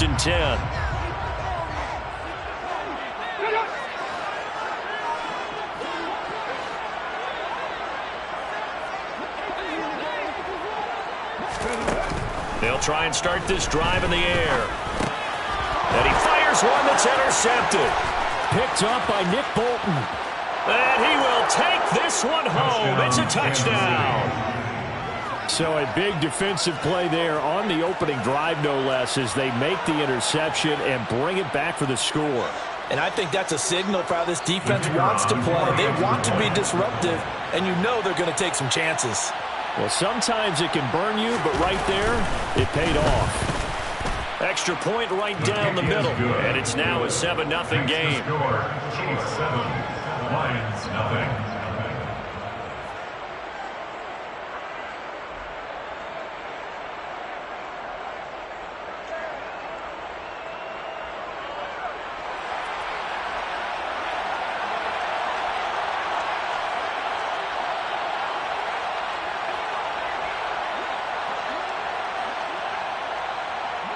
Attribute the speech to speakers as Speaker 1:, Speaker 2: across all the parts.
Speaker 1: and 10. They'll try and start this drive in the air. And he fires one that's intercepted.
Speaker 2: Picked up by Nick Bolton.
Speaker 1: And he will take this one home. It's a touchdown.
Speaker 2: So a big defensive play there on the opening drive, no less, as they make the interception and bring it back for the score.
Speaker 3: And I think that's a signal for how this defense wants to play. They want to be disruptive, and you know they're going to take some chances.
Speaker 2: Well, sometimes it can burn you, but right there, it paid off.
Speaker 1: Extra point right down the middle, and it's now a 7-0 game.
Speaker 4: Chiefs 7, Lions nothing.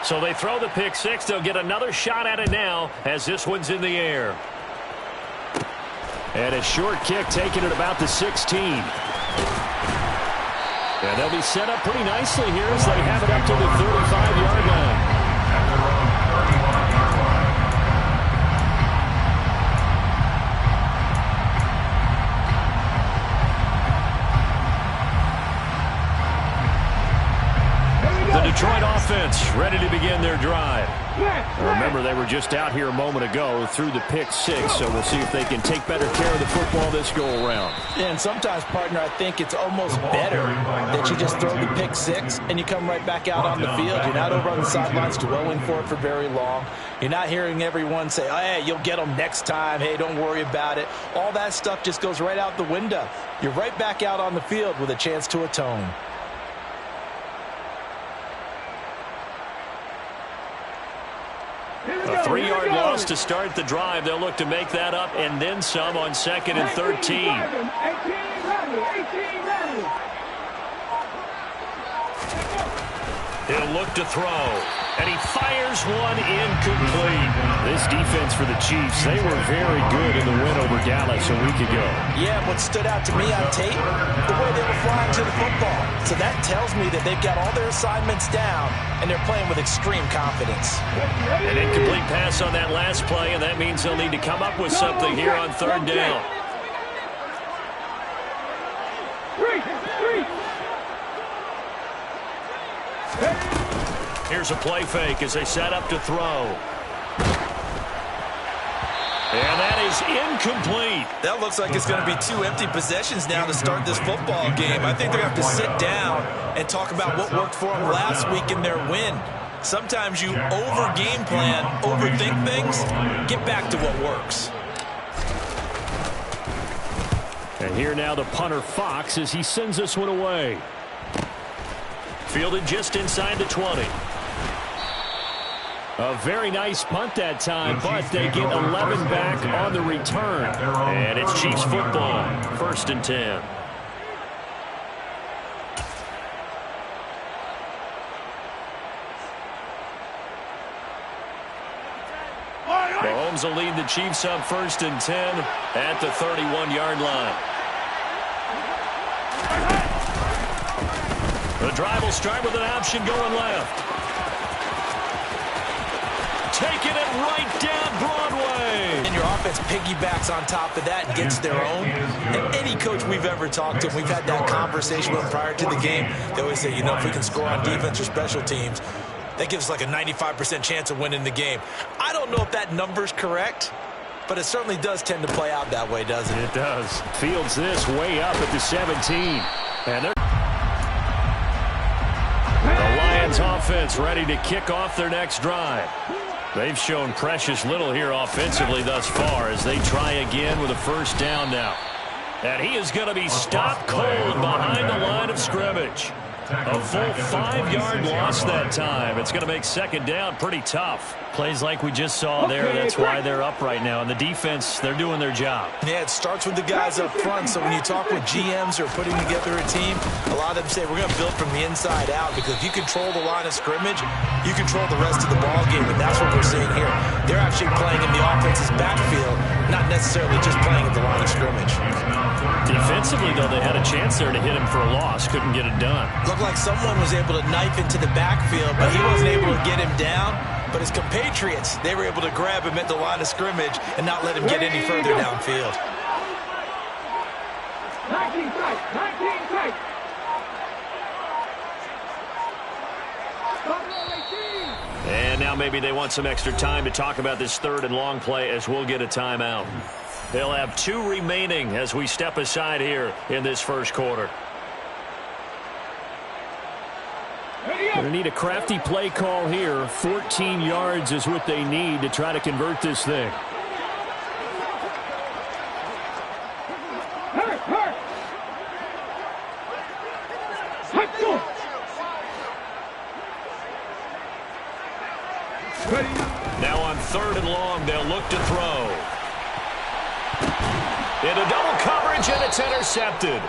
Speaker 1: So they throw the pick six. They'll get another shot at it now as this one's in the air.
Speaker 2: And a short kick taken at about the 16. And they'll be set up pretty nicely here as they have it up to the 35-yard line. The Detroit offense ready to begin their drive. Remember, they were just out here a moment ago through the pick six, so we'll see if they can take better care of the football this go-around.
Speaker 3: And sometimes, partner, I think it's almost better that you just throw the pick six and you come right back out on the field. You're not over on the sidelines dwelling for it for very long. You're not hearing everyone say, oh, hey, you'll get them next time. Hey, don't worry about it. All that stuff just goes right out the window. You're right back out on the field with a chance to atone.
Speaker 1: A 3-yard loss to start the drive. They'll look to make that up and then some on 2nd and 13. He'll look to throw, and he fires one incomplete.
Speaker 2: This defense for the Chiefs, they were very good in the win over Dallas a week ago.
Speaker 3: Yeah, what stood out to me on tape, the way they were flying to the football. So that tells me that they've got all their assignments down, and they're playing with extreme confidence.
Speaker 1: An incomplete pass on that last play, and that means they'll need to come up with something here on 3rd down. Here's a play fake as they set up to throw. And that is incomplete.
Speaker 3: That looks like it's going to be 2 empty possessions now to start this football game. I think they're going to have to sit down and talk about what worked for them last week in their win. Sometimes you over-game plan, overthink things, get back to what works.
Speaker 2: And here now the punter Fox as he sends this one away.
Speaker 1: Fielded just inside the 20.
Speaker 2: A very nice punt that time, but they get 11 back on the return.
Speaker 1: And it's Chiefs football, 1st and 10. Mahomes will lead the Chiefs up 1st and 10 at the 31-yard line. The drive will start with an option going left. Taking it right down Broadway.
Speaker 3: And your offense piggybacks on top of that and gets their own. And any coach we've ever talked to, we've had that conversation with prior to the game, they always say, you know, if we can score on defense or special teams, that gives us like a 95% chance of winning the game. I don't know if that number's correct, but it certainly does tend to play out that way, doesn't it?
Speaker 2: It does. Fields this way up at the 17. And they're
Speaker 1: the Lions offense ready to kick off their next drive. They've shown precious little here offensively thus far as they try again with a 1st down now. And he is going to be stopped cold behind the line of scrimmage. A full 5-yard loss that time. It's going to make second down pretty tough. Plays like we just saw there. That's why they're up right now. And the defense, they're doing their job.
Speaker 3: Yeah, it starts with the guys up front. So when you talk with GMs who are putting together a team, a lot of them say we're going to build from the inside out, because if you control the line of scrimmage, you control the rest of the ball game. And that's what we're seeing here. They're actually playing in the offense's backfield, not necessarily just playing at the line of scrimmage.
Speaker 1: Defensively, though, they had a chance there to hit him for a loss. Couldn't get it done.
Speaker 3: Looked like someone was able to knife into the backfield, but he wasn't able to get him down. But his compatriots, they were able to grab him at the line of scrimmage and not let him get any further downfield.
Speaker 2: 19 tight.
Speaker 1: And now maybe they want some extra time to talk about this third and long play, as we'll get a timeout. They'll have 2 remaining as we step aside here in this first quarter.
Speaker 2: Going to need a crafty play call here. 14 yards is what they need to try to convert this thing.
Speaker 1: Now on 3rd and long, they'll look to throw. Into double coverage, and it's intercepted.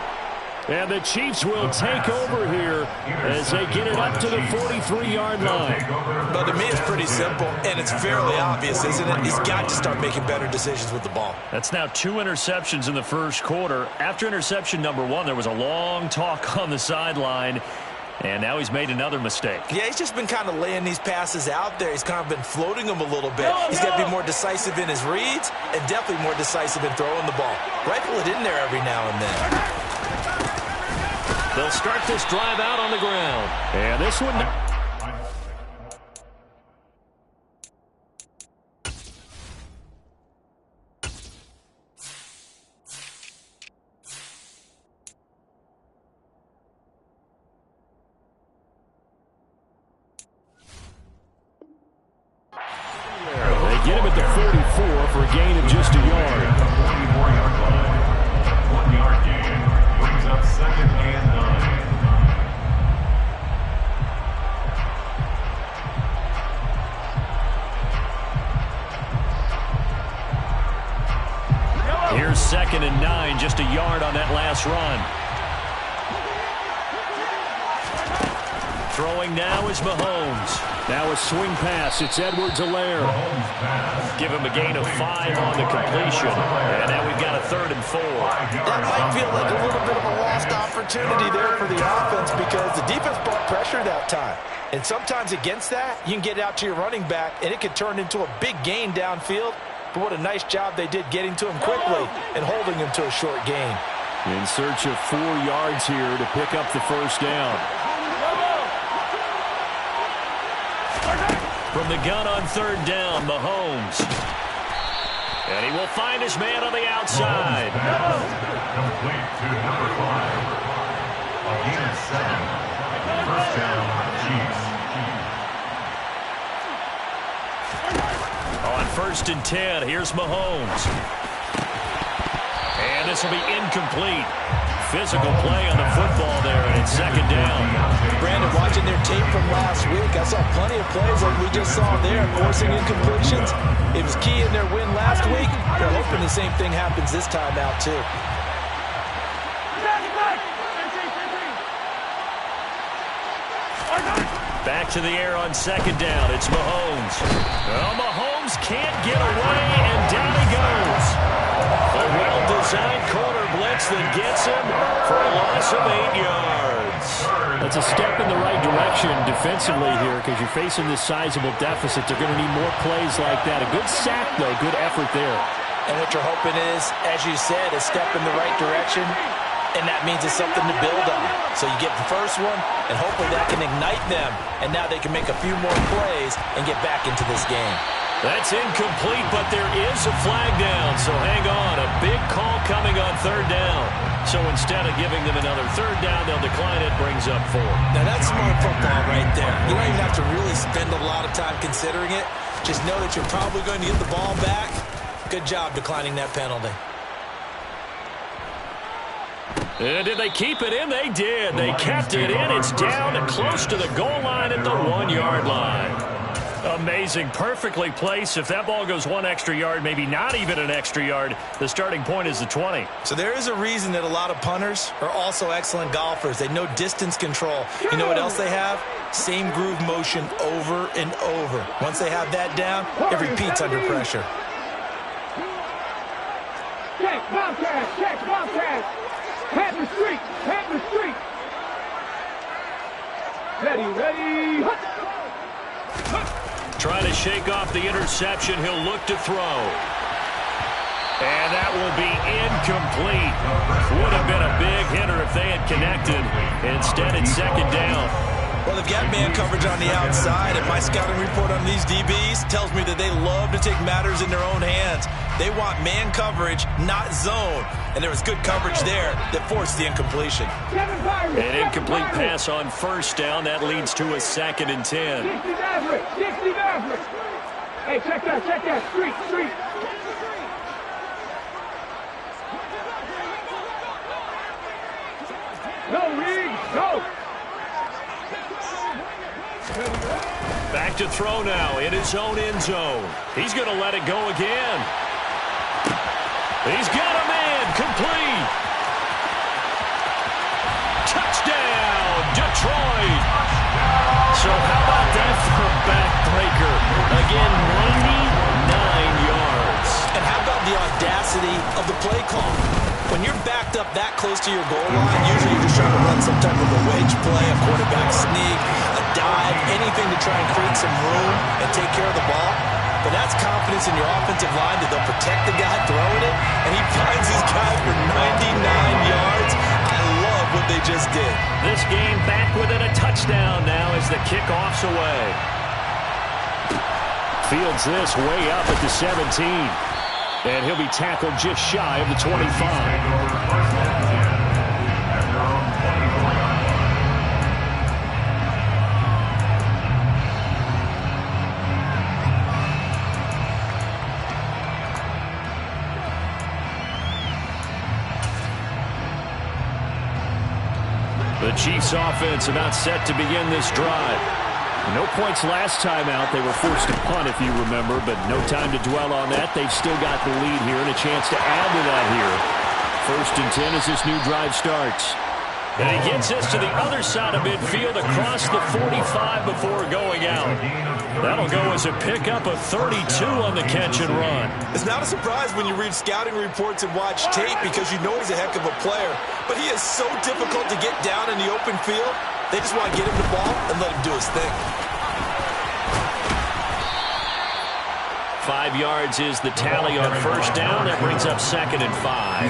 Speaker 2: And the Chiefs will take over here as they get it up to the 43-yard line.
Speaker 3: But to me, it's pretty simple, and it's fairly obvious, isn't it? He's got to start making better decisions with the ball.
Speaker 1: That's now 2 interceptions in the first quarter. After interception number 1, there was a long talk on the sideline, and now he's made another mistake.
Speaker 3: Yeah, he's just been kind of laying these passes out there. He's kind of been floating them a little bit. He's got to be more decisive in his reads and definitely more decisive in throwing the ball. Rifle it in there every now and then.
Speaker 1: They'll start this drive out on the ground.
Speaker 2: And this one... They get him at the 44 for a gain of just a yard.
Speaker 4: 44-yard line. 1-yard gain brings up 2nd and 9.
Speaker 1: Here's 2nd and 9, just a yard on that last run. Throwing now is Mahomes.
Speaker 2: Now a swing pass. It's Edwards-Helaire.
Speaker 1: Give him a gain of 5 on the completion. And now we've got a 3rd and 4.
Speaker 3: That might feel like a little bit of a lost opportunity there for the offense, because the defense brought pressure that time. And sometimes against that, you can get it out to your running back, and it could turn into a big gain downfield. But what a nice job they did getting to him quickly and holding him to a short gain.
Speaker 2: In search of 4 yards here to pick up the first down.
Speaker 1: From the gun on 3rd down, Mahomes. And he will find his man on the outside.
Speaker 4: Complete to number 5. A gain of 7. First down, Chiefs.
Speaker 1: On 1st and 10, here's Mahomes. And this will be incomplete. Physical play on the football there, and it's 2nd down.
Speaker 3: Brandon, watching their tape from last week, I saw plenty of plays like we just saw there, forcing incompletions. It was key in their win last week. They're hoping the same thing happens this time out, too.
Speaker 1: Back to the air on 2nd down. It's Mahomes. Well, Mahomes can't get away, and down he goes. A well-designed corner blitz that gets him for a loss of 8 yards.
Speaker 2: That's a step in the right direction defensively here, because you're facing this sizable deficit. They're going to need more plays like that. A good sack, though. Good effort there.
Speaker 3: And what you're hoping is, as you said, a step in the right direction, and that means it's something to build on. So you get the first one, and hopefully that can ignite them, and now they can make a few more plays and get back into this game.
Speaker 1: That's incomplete, but there is a flag down, so hang on. A big call coming on 3rd down. So instead of giving them another 3rd down, they'll decline it, brings up 4.
Speaker 3: Now that's smart football right there. You don't even have to really spend a lot of time considering it. Just know that you're probably going to get the ball back. Good job declining that penalty.
Speaker 1: Did they keep it in? They did. They kept it in. It's down close to the goal line at the 1-yard line. Amazing. Perfectly placed. If that ball goes 1 extra yard, maybe not even an extra yard, the starting point is the 20.
Speaker 3: So there is a reason that a lot of punters are also excellent golfers. They know distance control. You know what else they have? Same groove motion over and over. Once they have that down, it repeats under pressure.
Speaker 5: Check, Bobcat, check, Bobcat. Pat the street, pat the street. Ready.
Speaker 1: Trying to shake off the interception. He'll look to throw. And that will be incomplete. Would have been a big hitter if they had connected. Instead, it's second down.
Speaker 3: Well, they've got man coverage on the outside, and my scouting report on these DBs tells me that they love to take matters in their own hands. They want man coverage, not zone. And there was good coverage there that forced the incompletion.
Speaker 1: An incomplete pass on first down. That leads to a 2nd and 10.
Speaker 5: 60 Maverick. Hey, check that. Street. No, Reed, go.
Speaker 1: Back to throw now in his own end zone. He's going to let it go again. He's got a man. Complete. Touchdown, Detroit. So how about that for a backbreaker? Again, 99 yards.
Speaker 3: And how about the audacity of the play call? When you're backed up that close to your goal line, usually you're just trying to run some type of a wedge play, a quarterback sneak, a dive, anything to try and create some room and take care of the ball. But that's confidence in your offensive line that they'll protect the guy throwing it, and he finds his guy for 99 yards. I love what they just did.
Speaker 1: This game back within a touchdown now as the kickoff's away. Fields this way up at the 17. And he'll be tackled just shy of the 25. The Chiefs offense about set to begin this drive. No points last time out. They were forced to punt, if you remember, but no time to dwell on that. They've still got the lead here and a chance to add to that here. 1st and 10 as this new drive starts. And he gets us to the other side of midfield across the 45 before going out. That'll go as a pickup of 32 on the catch and run.
Speaker 3: It's not a surprise when you read scouting reports and watch tape because you know he's a heck of a player. But he is so difficult to get down in the open field. They just want to get him the ball and let him do his thing.
Speaker 1: 5 yards is the tally on first down. That brings up 2nd and 5.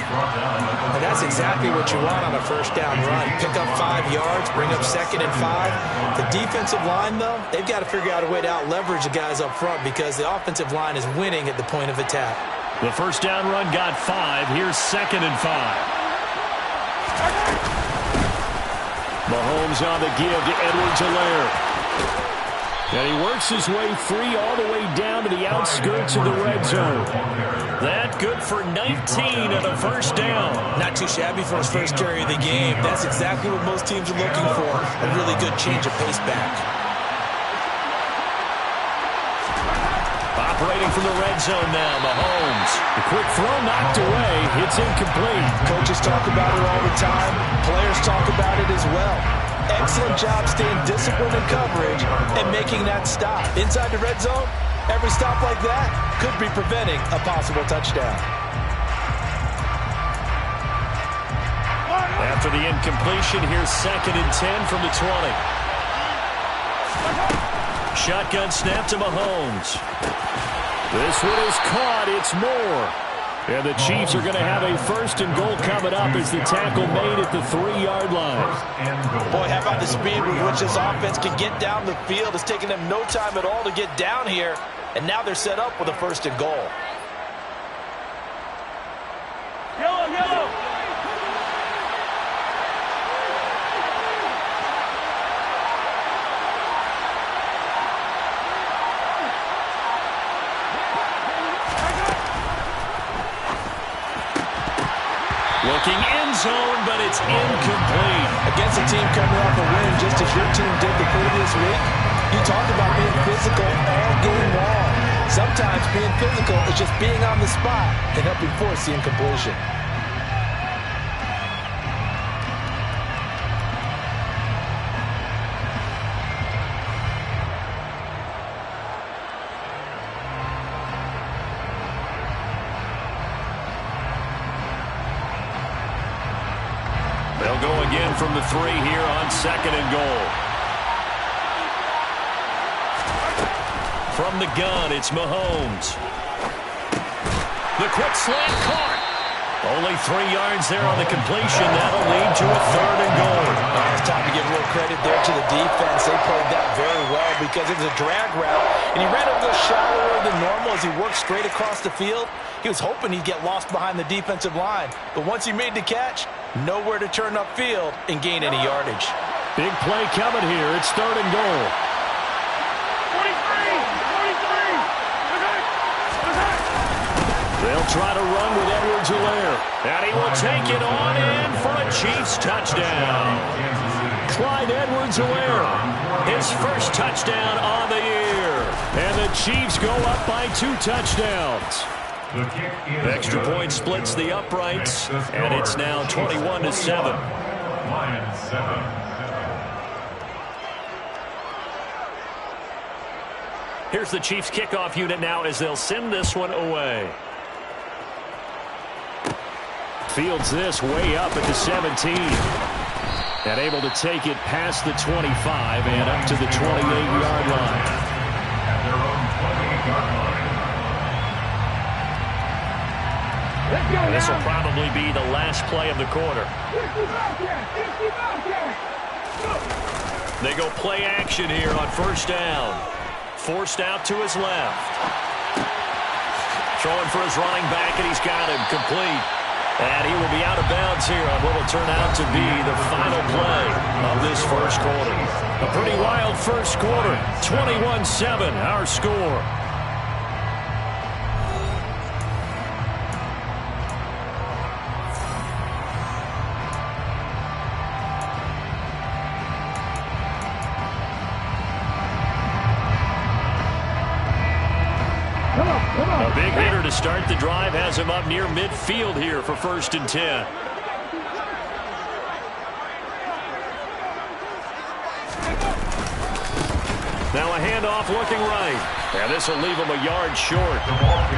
Speaker 3: And that's exactly what you want on a first down run. Pick up 5 yards, bring up 2nd and 5. The defensive line, though, they've got to figure out a way to out-leverage the guys up front because the offensive line is winning at the point of attack.
Speaker 1: The first down run got 5. Here's 2nd and 5. Mahomes on the give to Edwards-Helaire. And he works his way free all the way down to the outskirts of the red zone. That good for 19 and a first down.
Speaker 3: Not too shabby for his first carry of the game. That's exactly what most teams are looking for. A really good change of pace back.
Speaker 1: Operating from the red zone now, Mahomes. The quick throw knocked away. It's incomplete.
Speaker 3: Coaches talk about it all the time. Players talk about it as well. Excellent job staying disciplined in coverage and making that stop. Inside the red zone, every stop like that could be preventing a possible touchdown.
Speaker 1: After the incompletion, here's 2nd and 10 from the 20. Shotgun snap to Mahomes. This one is caught. It's more. And the Chiefs are going to have a 1st and goal coming up as the tackle made at the 3-yard line.
Speaker 3: Boy, how about the speed with which this offense can get down the field? It's taken them no time at all to get down here. And now they're set up with a 1st and goal.
Speaker 5: Yellow.
Speaker 1: Looking end zone, but it's incomplete.
Speaker 3: Against a team coming off a win just as your team did the previous week, you talked about being physical all game long. Sometimes being physical is just being on the spot and helping force the incompletion.
Speaker 1: They'll go again from the 3 here on 2nd and goal. From the gun, it's Mahomes. The quick slant caught. Only 3 yards there on the completion. That'll lead to a 3rd and goal.
Speaker 3: It's time to give a little credit there to the defense. They played that very well because it was a drag route, and he ran a little shallower than normal as he worked straight across the field. He was hoping he'd get lost behind the defensive line, but once he made the catch, nowhere to turn upfield and gain any yardage.
Speaker 2: Big play coming here. It's 3rd and goal.
Speaker 5: 43!
Speaker 1: They'll try to run with Edwards-Helaire. And he will take it on in for a Chiefs touchdown. Clyde Edwards-Helaire, his first touchdown on the year. And the Chiefs go up by 2 touchdowns. Extra point splits the uprights, and it's now 21-7.
Speaker 4: Lions 7.
Speaker 1: Here's the Chiefs kickoff unit now as they'll send this one away. Fields this way up at the 17. And able to take it past the 25 and up to the 28-yard line.
Speaker 4: At their own 28-yard line.
Speaker 1: This will probably be the last play of the quarter. They go play action here on 1st down. Forced out to his left. Throwing for his running back, and he's got him complete. And he will be out of bounds here on what will turn out to be the final play of this first quarter. A pretty wild first quarter. 21-7, our score. A big hitter to start the drive has him up near midfield here for 1st and 10. Now a handoff looking right. And this will leave him a yard short.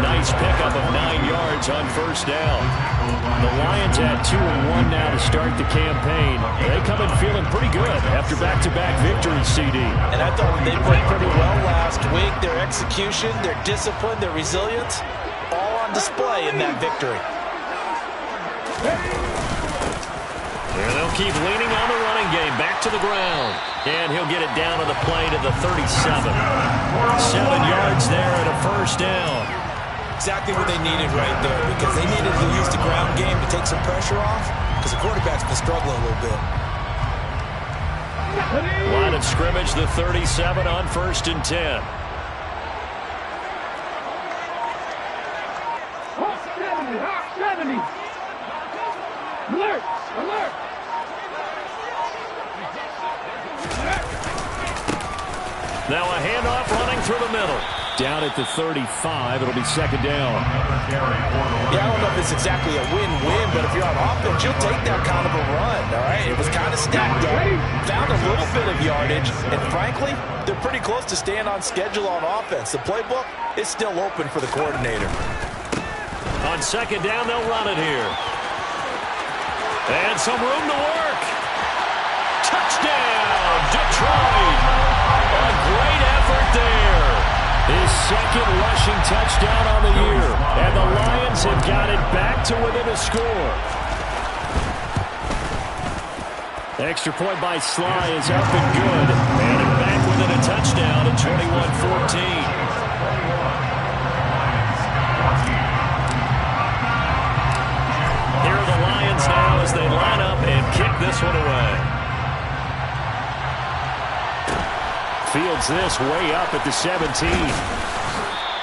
Speaker 1: Nice pickup of 9 yards on 1st down. The Lions at 2-1 now to start the campaign. They come in feeling pretty good after back-to-back victories, CD.
Speaker 3: And I thought they played pretty well last week. Their execution, their discipline, their resilience, all on display in that victory.
Speaker 1: And they'll keep leaning on the running game. Back to the ground. And he'll get it down on the play to the 37. 7 yards there and a 1st down.
Speaker 3: Exactly what they needed right there, because they needed to use the ground game to take some pressure off, because the quarterback's been struggling a little bit.
Speaker 1: Line of scrimmage, the 37 on 1st and 10.
Speaker 5: Hawk 70! Hawk 70! Alert! Alert!
Speaker 1: Now a handoff running through the middle.
Speaker 2: Down at the 35, it'll be 2nd down.
Speaker 3: Yeah, I don't know if it's exactly a win-win, but if you're on offense, you'll take that kind of a run, all right? It was kind of stacked up, found a little bit of yardage, and frankly, they're pretty close to staying on schedule on offense. The playbook is still open for the coordinator.
Speaker 1: On 2nd down, they'll run it here. And some room to work. Touchdown, Detroit. A great effort there. His 2nd rushing touchdown on the year. And the Lions have got it back to within a score. Extra point by Sly is up and good. And it back within a touchdown at 21-14. Here are the Lions now as they line up and kick this one away. Fields this way up at the 17.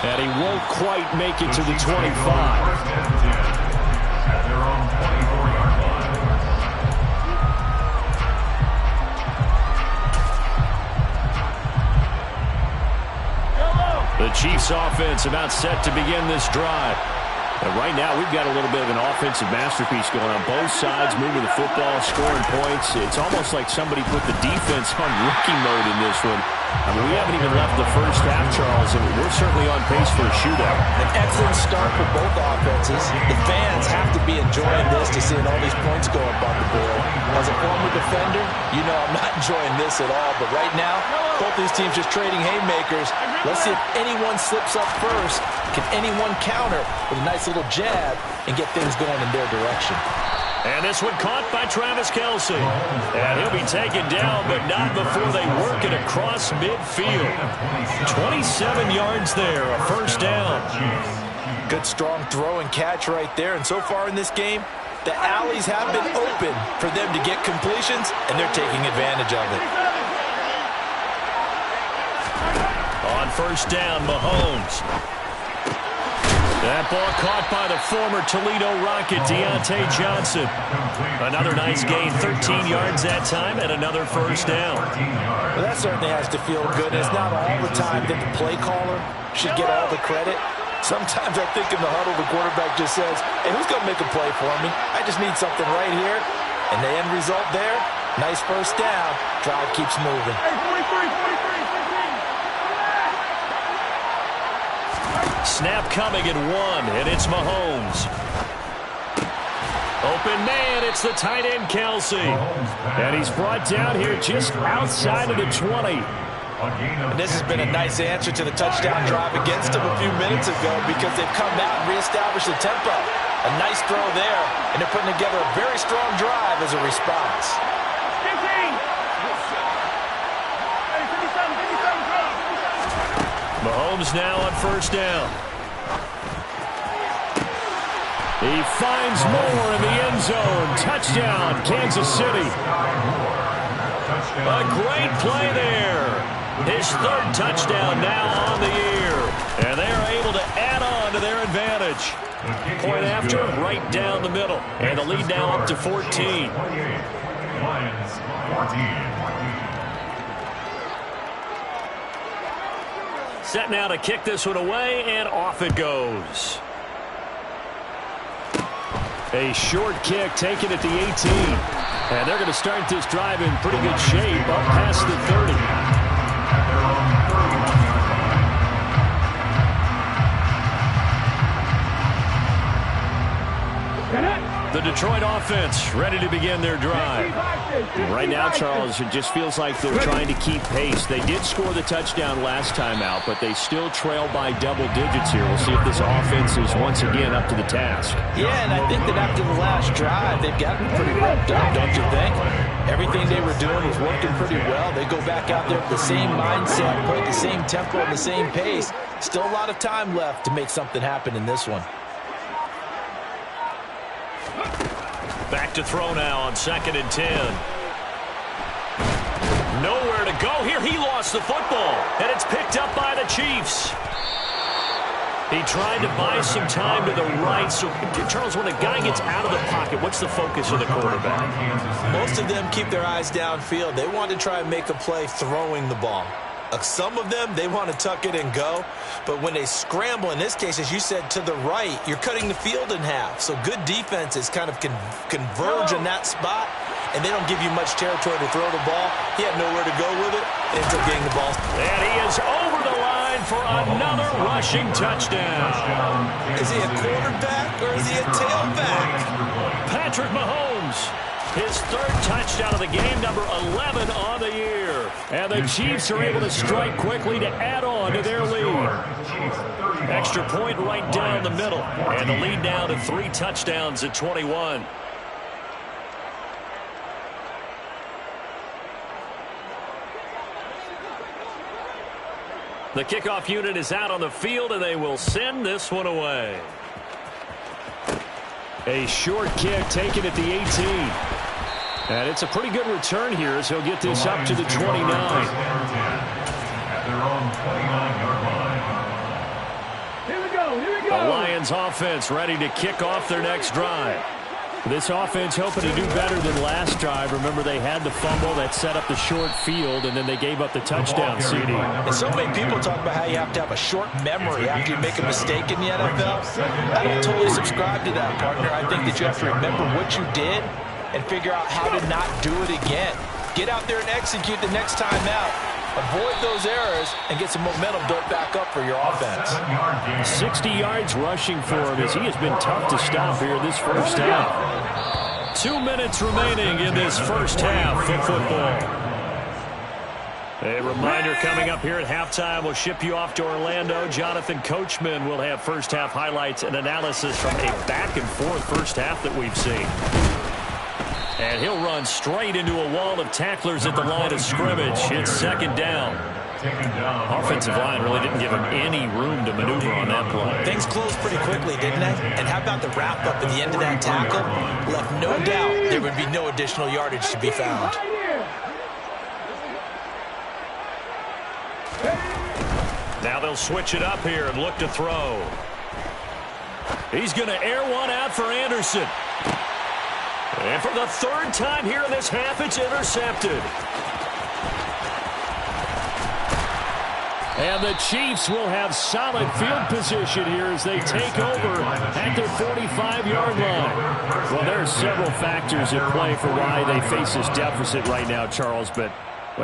Speaker 1: And he won't quite make it to the 25.
Speaker 4: At their own 24-yard
Speaker 2: Chiefs offense about set to begin this drive. And right now, we've got a little bit of an offensive masterpiece going on. Both sides moving the football, scoring points. It's almost like somebody put the defense on rookie mode in this one. I mean, we haven't even left the first half, Charles, and we're certainly on pace for a shootout.
Speaker 3: An excellent start for both offenses. The fans have to be enjoying this to seeing all these points go up on the board. As a former defender, you know I'm not enjoying this at all. But right now, both these teams just trading haymakers. Let's see if anyone slips up first. Can anyone counter with a nice little jab and get things going in their direction?
Speaker 1: And this one caught by Travis Kelce. And he'll be taken down, but not before they work it across midfield. 27 yards there, a first down.
Speaker 3: Good strong throw and catch right there. And so far in this game, the alleys have been open for them to get completions, and they're taking advantage of it.
Speaker 1: On first down, Mahomes. That ball caught by the former Toledo Rocket, Deontay Johnson. Another nice gain, 13 yards that time, and another first down.
Speaker 3: Well, that certainly has to feel good. It's not all the time that the play caller should get all the credit. Sometimes I think in the huddle, the quarterback just says, hey, who's going to make a play for me? I just need something right here. And the end result there, nice first down. Drive keeps moving.
Speaker 1: Snap coming at 1, and it's Mahomes. Open man, it's the tight end, Kelce.
Speaker 2: And he's brought down here just outside of the 20.
Speaker 3: And this has been a nice answer to the touchdown drive against them a few minutes ago because they've come out and reestablished the tempo. A nice throw there, and they're putting together a very strong drive as a response.
Speaker 1: Mahomes now on first down.
Speaker 2: He finds more in the end zone. Touchdown, Kansas City.
Speaker 1: A great play there. His third touchdown now on the year. And they are able to add on to their advantage. Point after, right down the middle. And the lead now up to 14.
Speaker 4: Lions 14.
Speaker 1: Set now to kick this one away, and off it goes.
Speaker 2: A short kick taken at the 18. And they're going to start this drive in pretty good shape up past the 30.
Speaker 1: The Detroit offense ready to begin their drive.
Speaker 2: Right now, Charles, it just feels like they're trying to keep pace. They did score the touchdown last time out, but they still trail by double digits here. We'll see if this offense is once again up to the task.
Speaker 3: Yeah, and I think that after the last drive, they've gotten pretty revved up, don't you think? Everything they were doing was working pretty well. They go back out there with the same mindset, play the same tempo and the same pace. Still a lot of time left to make something happen in this one.
Speaker 1: Back to throw now on 2nd and 10. Nowhere to go here. He lost the football, and it's picked up by the Chiefs. He tried to buy some time to the right. So, Charles, when a guy gets out of the pocket, what's the focus of the quarterback?
Speaker 3: Most of them keep their eyes downfield. They want to try and make a play throwing the ball. Some of them, they want to tuck it and go. But when they scramble, in this case, as you said, to the right, you're cutting the field in half. So good defenses kind of converge in that spot, and they don't give you much territory to throw the ball. He had nowhere to go with it. Ends up getting the ball.
Speaker 1: And he is over the line for another rushing touchdown.
Speaker 3: Is he a quarterback or is he a tailback?
Speaker 1: Patrick Mahomes. His third touchdown of the game, number 11 on the year. And the Chiefs are able to strike quickly to add on to their lead. Extra point right down the middle. And the lead now to 3 touchdowns at 21. The kickoff unit is out on the field, and they will send this one away.
Speaker 2: A short kick taken at the 18. And it's a pretty good return here as he'll get this up to the 29.
Speaker 4: At their own 29-yard line.
Speaker 5: Here we go.
Speaker 1: The Lions offense ready to kick off their next drive.
Speaker 2: This offense hoping to do better than last drive. Remember, they had the fumble that set up the short field, and then they gave up the touchdown, CD.
Speaker 3: And so many people talk about how you have to have a short memory after you make a mistake in the NFL. I don't totally subscribe to that, partner. I think that you have to remember what you did and figure out how to not do it again. Get out there and execute the next time out. Avoid those errors and get some momentum built back up for your offense.
Speaker 2: 60 yards rushing for him as he has been tough to stop here this first half. 2 minutes remaining in this first half of football. A reminder coming up here at halftime. We'll ship you off to Orlando. Jonathan Coachman will have first half highlights and analysis from a back-and-forth first half that we've seen. And he'll run straight into a wall of tacklers at the line of scrimmage. It's second down. Offensive line really didn't give him any room to maneuver on that play.
Speaker 3: Things closed pretty quickly, didn't they? And how about the wrap-up at the end of that tackle? Left no doubt there would be no additional yardage to be found.
Speaker 1: Now they'll switch it up here and look to throw. He's going to air one out for Anderson. And for the third time here in this half, it's intercepted.
Speaker 2: And the Chiefs will have solid field position here as they take over at their 45-yard line. Well, there are several factors at play for why they face this deficit right now, Charles, but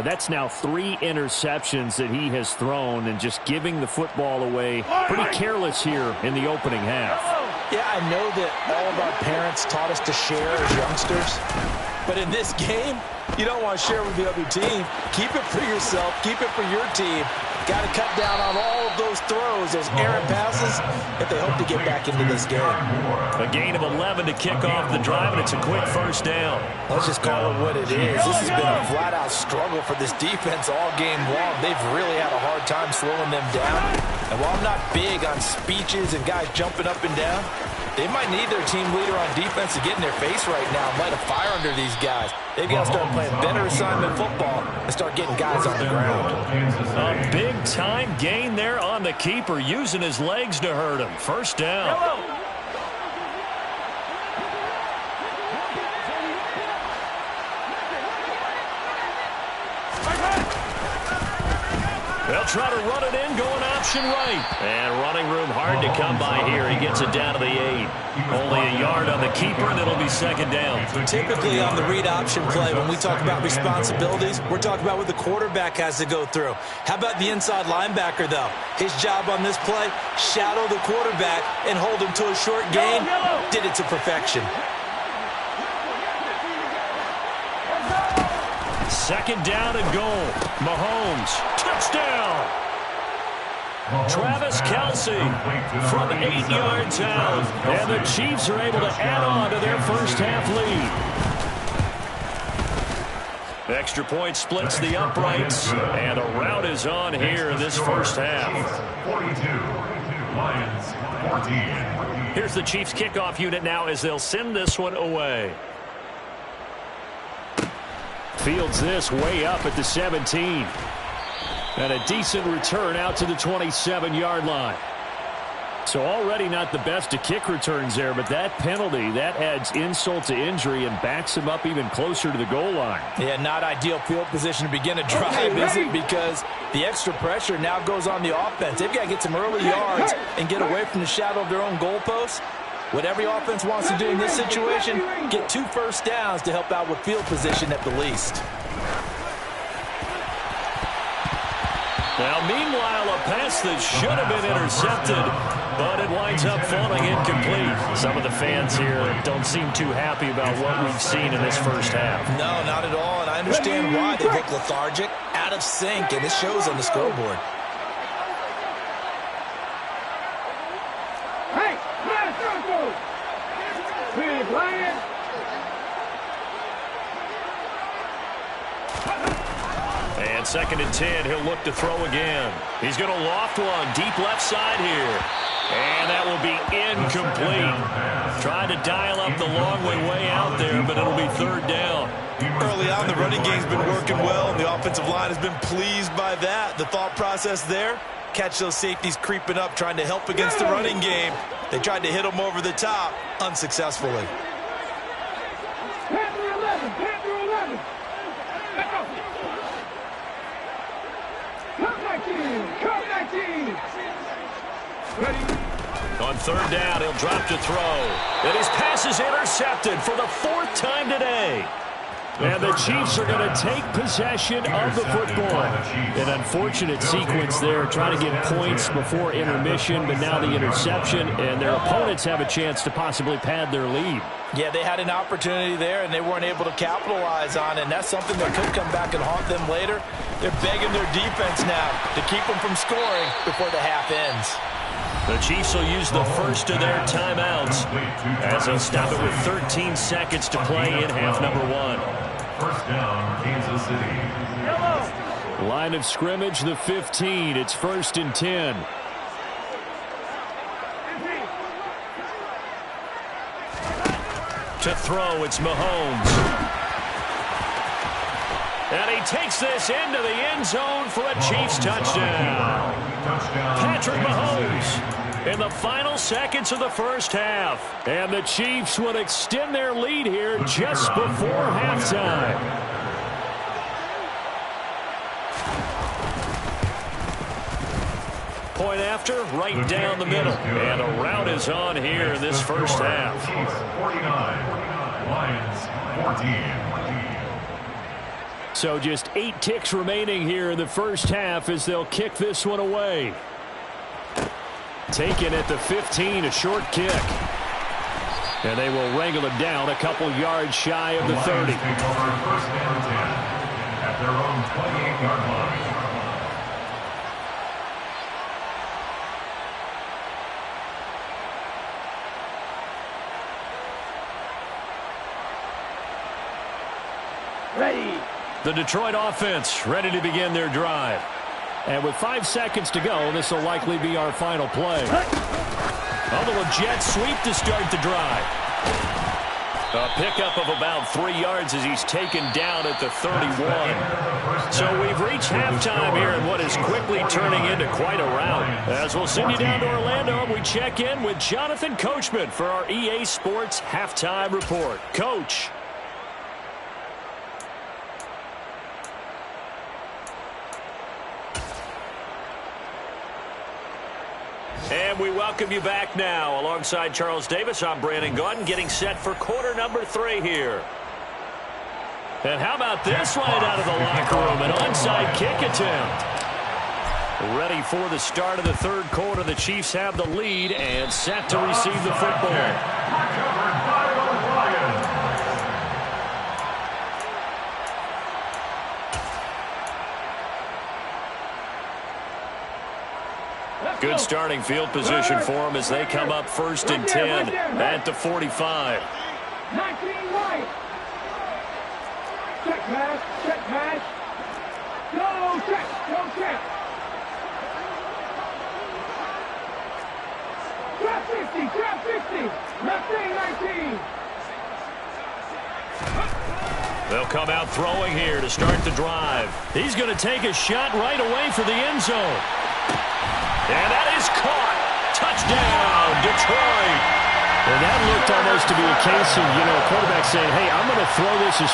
Speaker 2: that's now 3 interceptions that he has thrown and just giving the football away pretty careless here in the opening half.
Speaker 3: Yeah, I know that all of our parents taught us to share as youngsters, but in this game, you don't want to share with the other team. Keep it for yourself. Keep it for your team. Got to cut down on all of those throws, those errant passes, if they hope to get back into this game.
Speaker 1: A gain of 11 to kick off the drive, and it's a quick first down.
Speaker 3: Let's just call it what it is. This has been a flat-out struggle for this defense all game long. They've really had a hard time slowing them down. And while I'm not big on speeches and guys jumping up and down, they might need their team leader on defense to get in their face right now and light a fire under these guys. They've got to start playing better assignment football and start getting guys on the ground.
Speaker 1: A big-time gain there on the keeper, using his legs to hurt him. First down. They'll try to run it in, going option right. And running room hard to come by here. He gets it down to the 8. Only a yard on the keeper, and it'll be second down.
Speaker 3: Typically on the read option play, when we talk about responsibilities, we're talking about what the quarterback has to go through. How about the inside linebacker, though? His job on this play, shadow the quarterback and hold him to a short gain. Did it to perfection.
Speaker 1: Second down and goal. Mahomes, touchdown. Travis Kelce from 8 yards out. And the Chiefs are able to add on to their first half lead. Extra point splits the uprights. And a rout is on here in this first half.
Speaker 4: 42, Lions 14.
Speaker 1: Here's the Chiefs kickoff unit now as they'll send this one away.
Speaker 2: Fields this way up at the 17. And a decent return out to the 27-yard line. So already not the best of kick returns there, but that penalty, that adds insult to injury and backs him up even closer to the goal line.
Speaker 3: Yeah, not ideal field position to begin a drive, is it? Because the extra pressure now goes on the offense. They've got to get some early yards and get away from the shadow of their own goalposts. What every offense wants to do in this situation, get 2 first downs to help out with field position at the least.
Speaker 1: Now, meanwhile, a pass that should have been intercepted, but it winds up falling incomplete. Some of the fans here don't seem too happy about what we've seen in this first half.
Speaker 3: No, not at all, and I understand why. They look lethargic, out of sync, and it shows on the scoreboard.
Speaker 5: Hey, let's go! Big Lions!
Speaker 1: And second and 10, he'll look to throw again. He's going to loft one deep left side here. And that will be incomplete. Trying to dial up the long way out there, but it'll be third down.
Speaker 3: Early on, the running game's been working well, and the offensive line has been pleased by that. The thought process there, catch those safeties creeping up, trying to help against the running game. They tried to hit them over the top, unsuccessfully.
Speaker 5: Panther 11. Let's go. Come 19. Come 19. Ready.
Speaker 1: On third down, he'll drop to throw. And his pass is intercepted for the fourth time today.
Speaker 2: And the Chiefs are going to take possession of the football. An unfortunate sequence there, trying to get points before intermission, but now the interception, and their opponents have a chance to possibly pad their lead.
Speaker 3: Yeah, they had an opportunity there, and they weren't able to capitalize on it, and that's something that could come back and haunt them later. They're begging their defense now to keep them from scoring before the half ends.
Speaker 1: The Chiefs will use the first of their timeouts as they stop it with 13 seconds to play in half number 1.
Speaker 4: First down, Kansas City.
Speaker 2: Line of scrimmage, the 15. It's 1st and 10.
Speaker 1: To throw, it's Mahomes. And he takes this into the end zone for a Chiefs touchdown. Patrick Mahomes in the final seconds of the first half.
Speaker 2: And the Chiefs will extend their lead here just before halftime.
Speaker 1: Point after, right down the middle. And a rout is on here in this first half.
Speaker 4: Chiefs 49, Lions 14.
Speaker 2: So just 8 ticks remaining here in the first half as they'll kick this one away. Taken at the 15, a short kick. And they will wrangle it down a couple yards shy of the 30.
Speaker 4: Take over first and 10 at their own 28-yard line.
Speaker 5: Ready.
Speaker 1: The Detroit offense ready to begin their drive.
Speaker 2: And with 5 seconds to go, this will likely be our final play.
Speaker 1: A little jet sweep to start the drive. A pickup of about 3 yards as he's taken down at the 31. So we've reached halftime here in what is quickly turning into quite a rout. As we'll send you down to Orlando, we check in with Jonathan Coachman for our EA Sports Halftime Report. Coach. And we welcome you back now. Alongside Charles Davis, I'm Brandon Gaudin, getting set for quarter number 3 here. And how about this right out of the locker room? An onside kick attempt. Ready for the start of the third quarter. The Chiefs have the lead and set to receive the football. Good starting field position for them as they come up 1st and 10 at the 45.
Speaker 5: 19 right. Check pass. Check pass. Go check. Go check. Trap 50. Trap 50. Left lane 19.
Speaker 1: They'll come out throwing here to start the drive. He's going to take a shot right away for the end zone. And that is caught. Touchdown, Detroit.
Speaker 2: And that looked almost to be a case of, quarterback saying, hey, I'm going to throw this as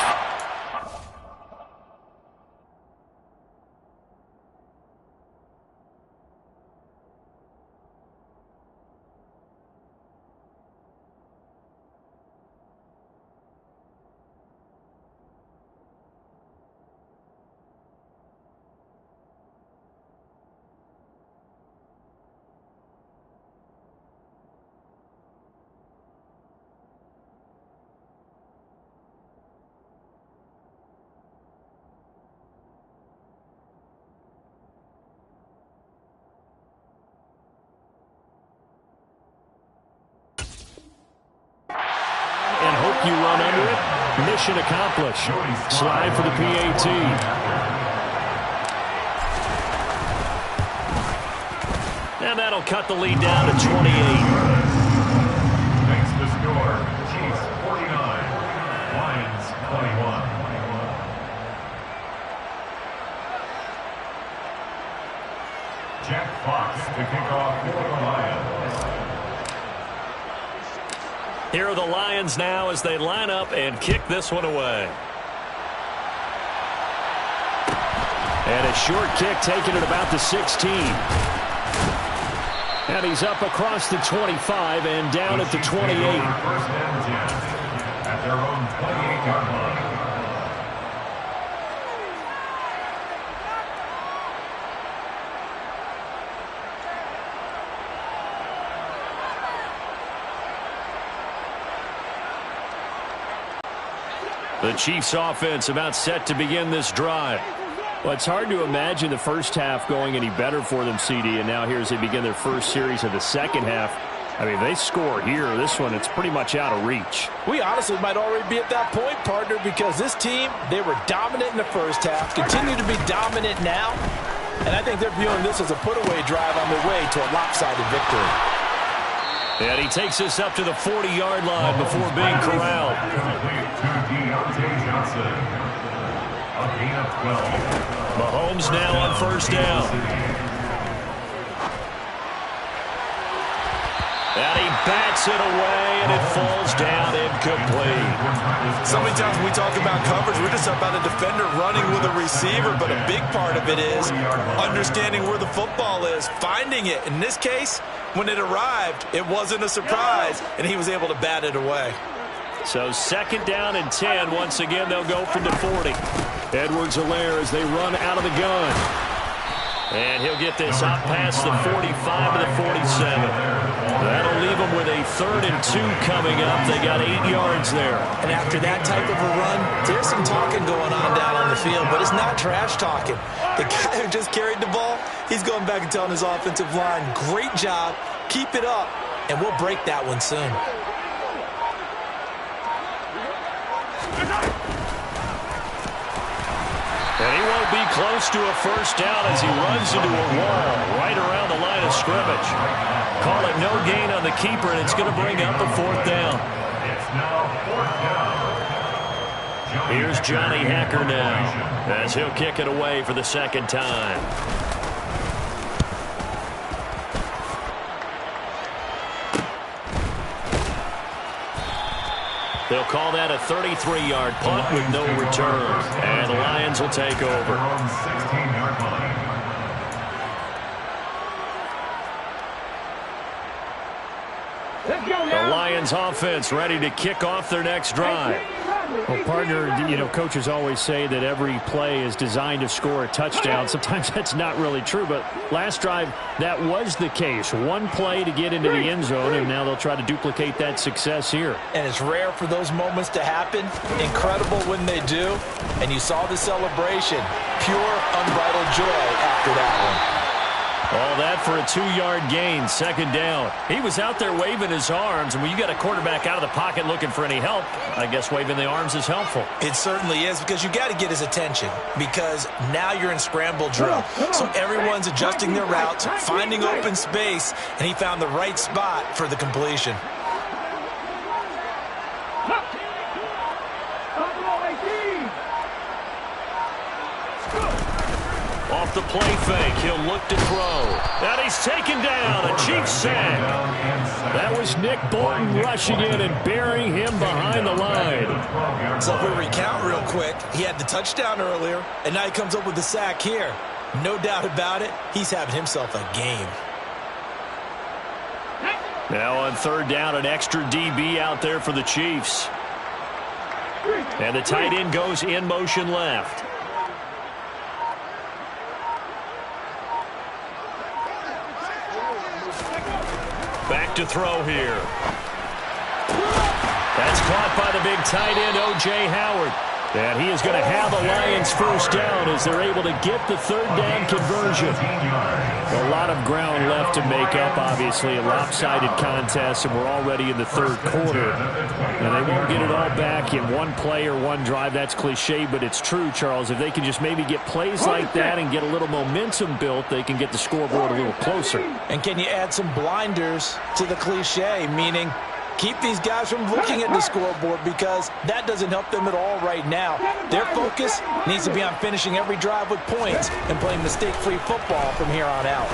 Speaker 2: you run under it. Mission accomplished. Slide for the PAT.
Speaker 1: And that'll cut the lead down to 28.
Speaker 4: Makes the score. Chiefs 49, Lions 21. Jack Fox to kick off for the Lions.
Speaker 1: Here are the Lions now as they line up and kick this one away.
Speaker 2: And a short kick taken at about the 16. And he's up across the 25 and down at the 28.
Speaker 4: First and 10 at their own 28-yard line.
Speaker 1: The Chiefs offense about set to begin this drive.
Speaker 2: Well, it's hard to imagine the first half going any better for them, CD, and now here as they begin their first series of the second half. I mean, they score here. This one, it's pretty much out of reach.
Speaker 3: We honestly might already be at that point, partner, because this team, they were dominant in the first half, continue to be dominant now, and I think they're viewing this as a put-away drive on their way to a lopsided victory.
Speaker 1: And he takes us up to the 40-yard line before being corralled. Mahomes now on first down. And he bats it away, and it falls down incomplete.
Speaker 3: So many times when we talk about coverage, we're just about a defender running with a receiver, but a big part of it is understanding where the football is, finding it. In this case, when it arrived, it wasn't a surprise, and he was able to bat it away.
Speaker 1: So second down and 10. Once again, they'll go from the 40.
Speaker 2: Edwards-Helaire as they run out of the gun.
Speaker 1: And he'll get this up past the 45 to the 47. That'll leave them with a 3rd and 2 coming up. They got 8 yards there.
Speaker 3: And after that type of a run, there's some talking going on down on the field, but it's not trash talking. The guy who just carried the ball, he's going back and telling his offensive line, great job, keep it up, and we'll break that one soon.
Speaker 1: And he won't be close to a first down as he runs into a wall right around the line of scrimmage. Call it no gain on the keeper, and it's going to bring up a 4th down.
Speaker 4: It's now 4th down.
Speaker 1: Here's Johnny Hacker now as he'll kick it away for the second time. They'll call that a 33-yard punt with no return. And the Lions will take over.
Speaker 4: 16-yard line.
Speaker 5: Let's go
Speaker 1: The
Speaker 5: now.
Speaker 1: Lions offense ready to kick off their next drive.
Speaker 2: Well, partner, you know, coaches always say that every play is designed to score a touchdown. Sometimes that's not really true, but last drive, that was the case. One play to get into the end zone, and now they'll try to duplicate that success here.
Speaker 3: And it's rare for those moments to happen. Incredible when they do. And you saw the celebration. Pure, unbridled joy after that one.
Speaker 1: All that for a 2-yard gain, second down. He was out there waving his arms, and when you got a quarterback out of the pocket looking for any help, I guess waving the arms is helpful.
Speaker 3: It certainly is, because you got to get his attention, because now you're in scramble drill. So everyone's adjusting their routes, finding open space, and he found the right spot for the completion.
Speaker 1: Off the play fake, he'll look to throw. And he's taken down, a Chiefs sack.
Speaker 2: That was Nick Bolton rushing in and burying him behind the line.
Speaker 3: So if we recount real quick, he had the touchdown earlier, and now he comes up with the sack here. No doubt about it, he's having himself a game.
Speaker 1: Now on 3rd down, an extra DB out there for the Chiefs. And the tight end goes in motion left. Back to throw here. That's caught by the big tight end, O.J. Howard. And he is going to have the Lions first down as they're able to get the 3rd down conversion.
Speaker 2: A lot of ground left to make up, obviously. A lopsided contest, and we're already in the 3rd quarter. And they won't get it all back in one play or one drive. That's cliche, but it's true, Charles. If they can just maybe get plays like that and get a little momentum built, they can get the scoreboard a little closer.
Speaker 3: And can you add some blinders to the cliche, meaning keep these guys from looking at the scoreboard, because that doesn't help them at all right now. Their focus needs to be on finishing every drive with points and playing mistake-free football from here on out.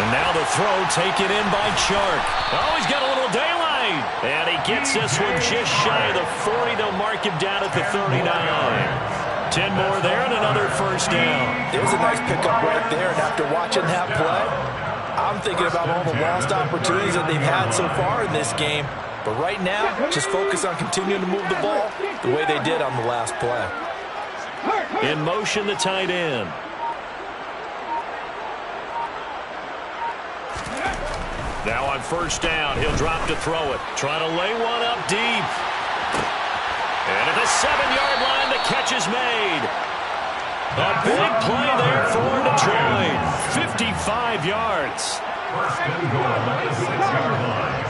Speaker 1: And now the throw taken in by Chark. Oh, he's got a little daylight. And he gets this one just shy of the 40. They'll mark him down at the 39. 10 more there and another first down.
Speaker 3: There's a nice pickup right there. And after watching that play, I'm thinking about all the lost opportunities that they've had so far in this game. But right now, just focus on continuing to move the ball the way they did on the last play.
Speaker 1: In motion, the tight end. Now on first down, he'll drop to throw it. Trying to lay one up deep. And at the 7-yard line, the catch is made. A big play there for Detroit. 55 yards.
Speaker 4: First and goal at the 6-yard line.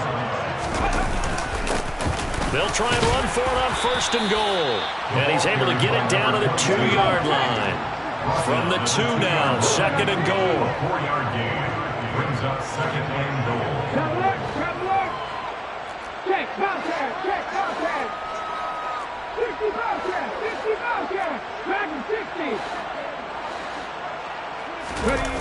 Speaker 1: They'll try and run for it on first and goal. And he's able to get it down to the 2-yard line. From the 2 now, second and goal.
Speaker 4: 4-yard gain brings up second and goal.
Speaker 5: Check, Bobcat, check, Bobcat. 60 Bobcat, 60 Bobcat. Madden 60. Ready.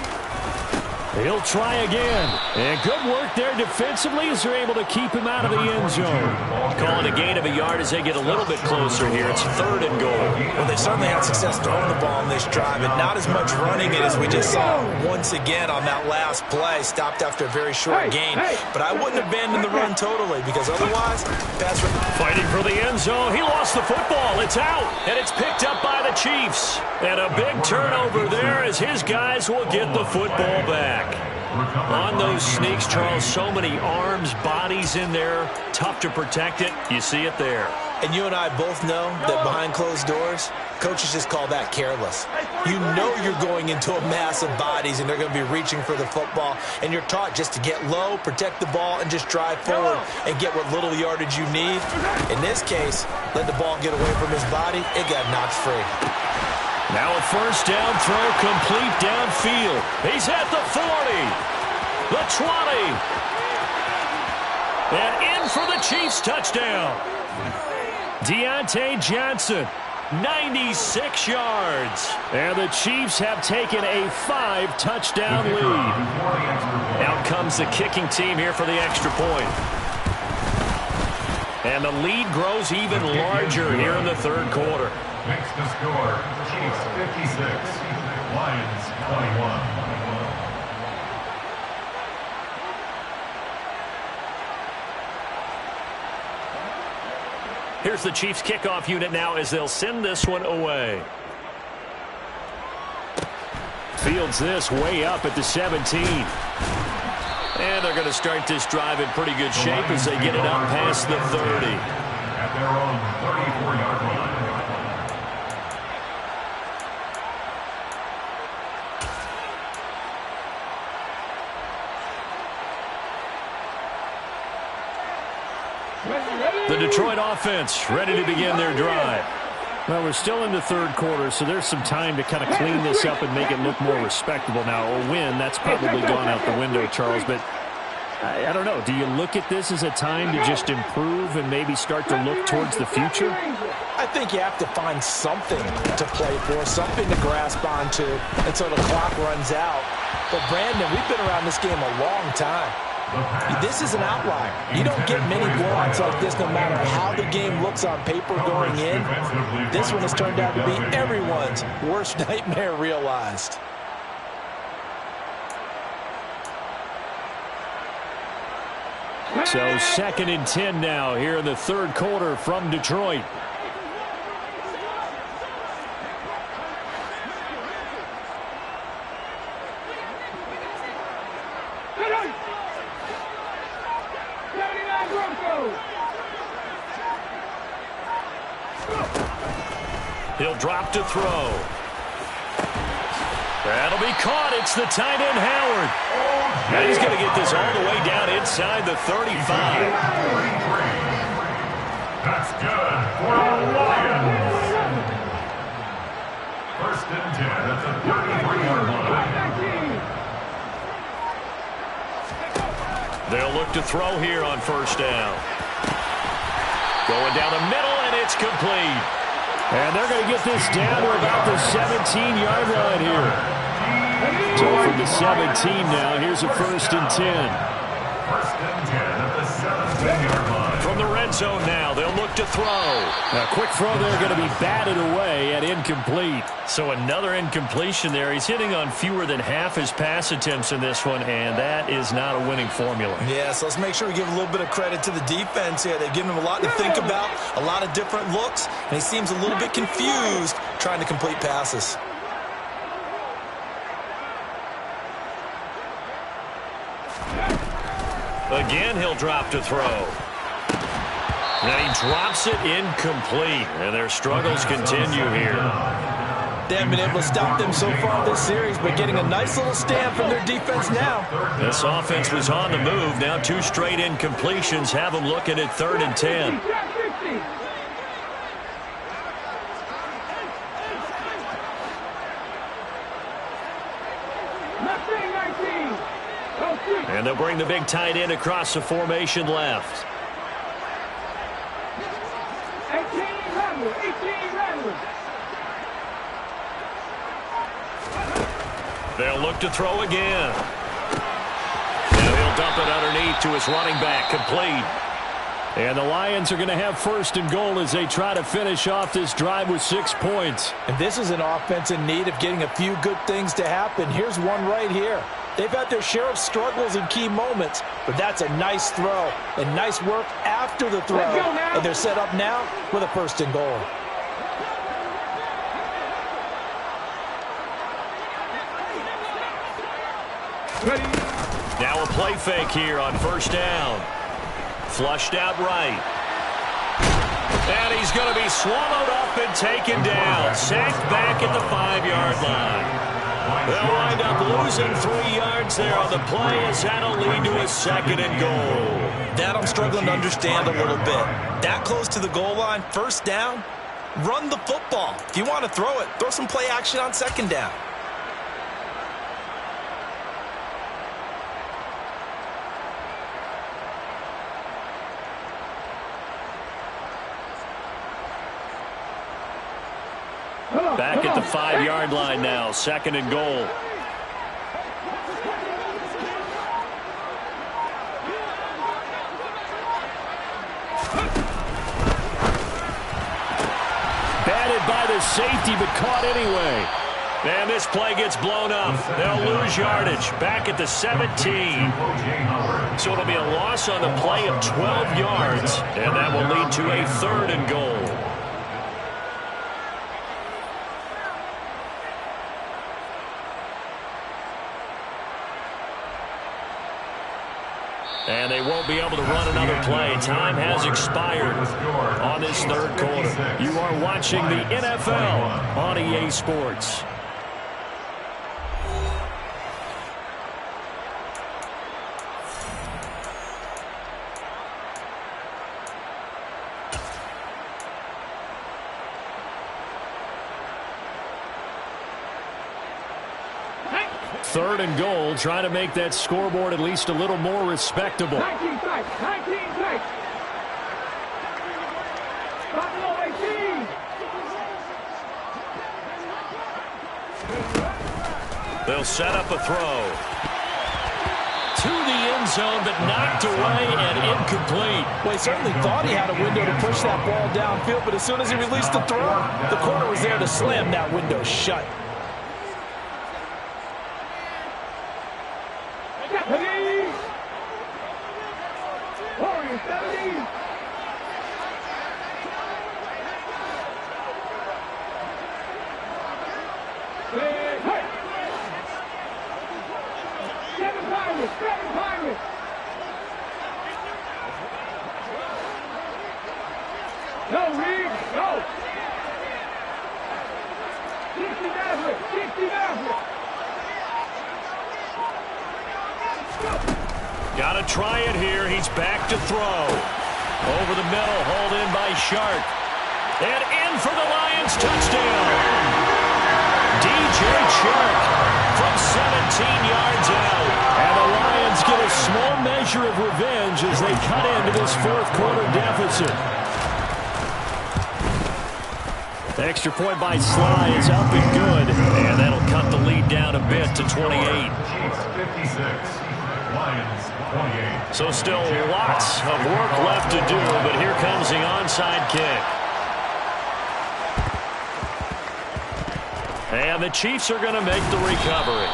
Speaker 1: He'll try again. And good work there defensively as they're able to keep him out of the end zone. Calling a gain of a yard as they get a little bit closer here. It's third and goal.
Speaker 3: Well, they certainly had success throwing the ball on this drive, and not as much running it as we just saw once again on that last play. Stopped after a very short gain. But I wouldn't abandon the run totally, because otherwise, pass run.
Speaker 1: Fighting for the end zone. He lost the football. It's out. And it's picked up by the Chiefs. And a big turnover there as his guys will get the football back. On those sneaks, Charles, so many arms, bodies in there. Tough to protect it. You see it there.
Speaker 3: And you and I both know that behind closed doors, coaches just call that careless. You know you're going into a mass of bodies and they're going to be reaching for the football, and you're taught just to get low, protect the ball, and just drive forward and get what little yardage you need. In this case, let the ball get away from his body. It got knocked free.
Speaker 1: Now a first down throw complete downfield. He's at the 40, the 20, and in for the Chiefs touchdown. Deontay Johnson, 96 yards. And the Chiefs have taken a 5-touchdown lead. Out comes the kicking team here for the extra point. And the lead grows even larger here in the third quarter.
Speaker 4: Makes the score, Chiefs 56, Lions 21.
Speaker 1: Here's the Chiefs kickoff unit now as they'll send this one away. Fields this way up at the 17. And they're going to start this drive in pretty good shape as they get it up past the 30.
Speaker 4: At their own 34-yard line.
Speaker 1: The Detroit offense ready to begin their drive.
Speaker 2: Well, we're still in the third quarter, so there's some time to kind of clean this up and make it look more respectable. Now, a win, that's probably gone out the window, Charles, but I don't know. Do you look at this as a time to just improve and maybe start to look towards the future?
Speaker 3: I think you have to find something to play for, something to grasp onto until the clock runs out. But, Brandon, we've been around this game a long time. This is an outlier. You don't get many blowouts like this no matter how the game looks on paper going in. This one has turned out to be everyone's worst nightmare realized.
Speaker 1: So 2nd and 10 now here in the third quarter from Detroit. He'll drop to throw. That'll be caught. It's the tight end, Howard. And he's going to get this all the way down inside the 35.
Speaker 4: That's good for the Lions. First and 10 at the 33-yard line.
Speaker 1: They'll look to throw here on first down. Going down the middle, and it's complete. And they're going to get this down to about the 17-yard line here.
Speaker 2: So from the 17 now, here's a 1st and 10.
Speaker 4: 1st and 10 at the 17-yard line.
Speaker 1: From the red zone now, they'll look to throw.
Speaker 2: A quick throw there going to be batted away and incomplete.
Speaker 1: So another incompletion there. He's hitting on fewer than half his pass attempts in this one, and that is not a winning formula.
Speaker 3: Yeah, so let's make sure we give a little bit of credit to the defense here. They've given him a lot to think about, a lot of different looks, and he seems a little bit confused trying to complete passes.
Speaker 1: Again, he'll drop to throw. And he drops it incomplete. And their struggles continue here.
Speaker 3: They haven't been able to stop them so far this series, but getting a nice little stand from their defense now.
Speaker 1: This offense was on the move. Now 2 straight incompletions have them looking at 3rd and 10. And they'll bring the big tight end across the formation left.
Speaker 5: 18
Speaker 1: They'll look to throw again. Now he'll dump it underneath to his running back, complete.
Speaker 2: And the Lions are going to have 1st and goal as they try to finish off this drive with 6 points.
Speaker 3: And this is an offense in need of getting a few good things to happen. Here's one right here. They've had their share of struggles in key moments, but that's a nice throw and nice work after the throw. And they're set up now with a 1st and goal.
Speaker 1: Now a play fake here on 1st down. Flushed out right. And he's going to be swallowed up and taken down. Sacked back at the 5-yard line. They'll wind up losing 3 yards there on the play as that'll lead to a 2nd and goal.
Speaker 3: That I'm struggling to understand a little bit. That close to the goal line, 1st down, run the football. If you want to throw it, throw some play action on 2nd down.
Speaker 1: Back at the 5-yard line now, 2nd and goal.
Speaker 2: Batted by the safety, but caught anyway.
Speaker 1: And this play gets blown up. They'll lose yardage. Back at the 17. So it'll be a loss on the play of 12 yards. And that will lead to a 3rd and goal. And they won't be able to run another play. Time has expired on this 3rd quarter.
Speaker 2: You are watching the NFL on EA Sports. Third and goal, trying to make that scoreboard at least a little more respectable.
Speaker 5: 19 strikes. 19 strikes. Buffalo 18.
Speaker 1: They'll set up a throw. To the end zone, but knocked away and incomplete.
Speaker 3: Well, he certainly thought he had a window to push that ball downfield, but as soon as he released the throw, the corner was there to slam that window shut.
Speaker 1: Got to try it here. He's back to throw. Over the middle, hauled in by Shark. And in for the Lions touchdown. DJ Shark from 17 yards out.
Speaker 2: And the Lions get a small measure of revenge as they cut into this 4th quarter deficit. The extra point by Sly is up and good.
Speaker 1: And that'll cut the lead down a bit to 28.
Speaker 4: Chiefs 56, Lions 28.
Speaker 1: So still lots of work left to do, but here comes the onside kick. And the Chiefs are going to make the recovery.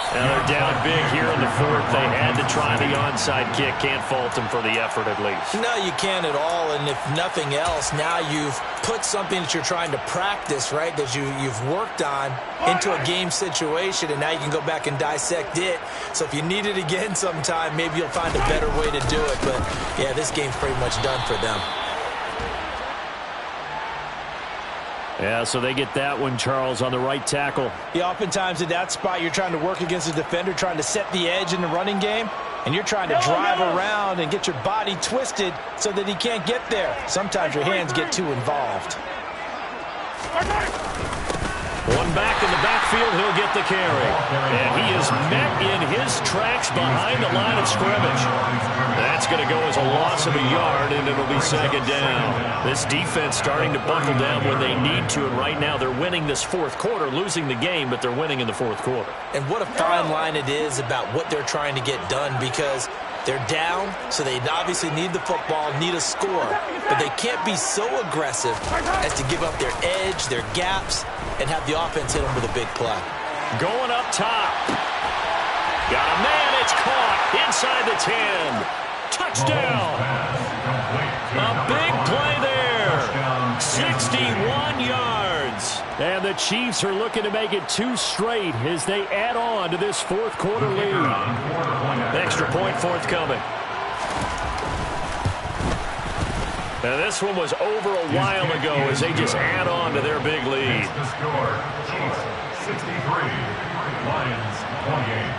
Speaker 1: Now they're down big here in the fourth. They had to try the onside kick. Can't fault them for the effort at least.
Speaker 3: No, you can't at all. And if nothing else, now you've put something that you're trying to practice, right, that you've worked on into a game situation, and now you can go back and dissect it. So if you need it again sometime, maybe you'll find a better way to do it. But, yeah, this game's pretty much done for them.
Speaker 2: Yeah, so they get that one, Charles, on the right tackle.
Speaker 3: Yeah, oftentimes in that spot, you're trying to work against a defender, trying to set the edge in the running game, and you're trying to drive around and get your body twisted so that he can't get there. Sometimes your hands get too involved.
Speaker 1: One back in the backfield, he'll get the carry. And he is met in his tracks behind the line of scrimmage. That's going to go as a loss of a yard, and it'll be second down. This defense starting to buckle down when they need to, and right now they're winning this fourth quarter, losing the game, but they're winning in the fourth quarter.
Speaker 3: And what a fine line it is about what they're trying to get done, because they're down, so they obviously need the football, need a score. But they can't be so aggressive as to give up their edge, their gaps, and have the offense hit them with a big play.
Speaker 1: Going up top. Got a man, it's caught inside the 10. Touchdown. A big play there. 61 yards.
Speaker 2: And the Chiefs are looking to make it 2 straight as they add on to this fourth quarter lead.
Speaker 1: Extra point forthcoming. Now this one was over a while ago as they just add on to their big lead.
Speaker 4: The score, Chiefs 63, Lions 28.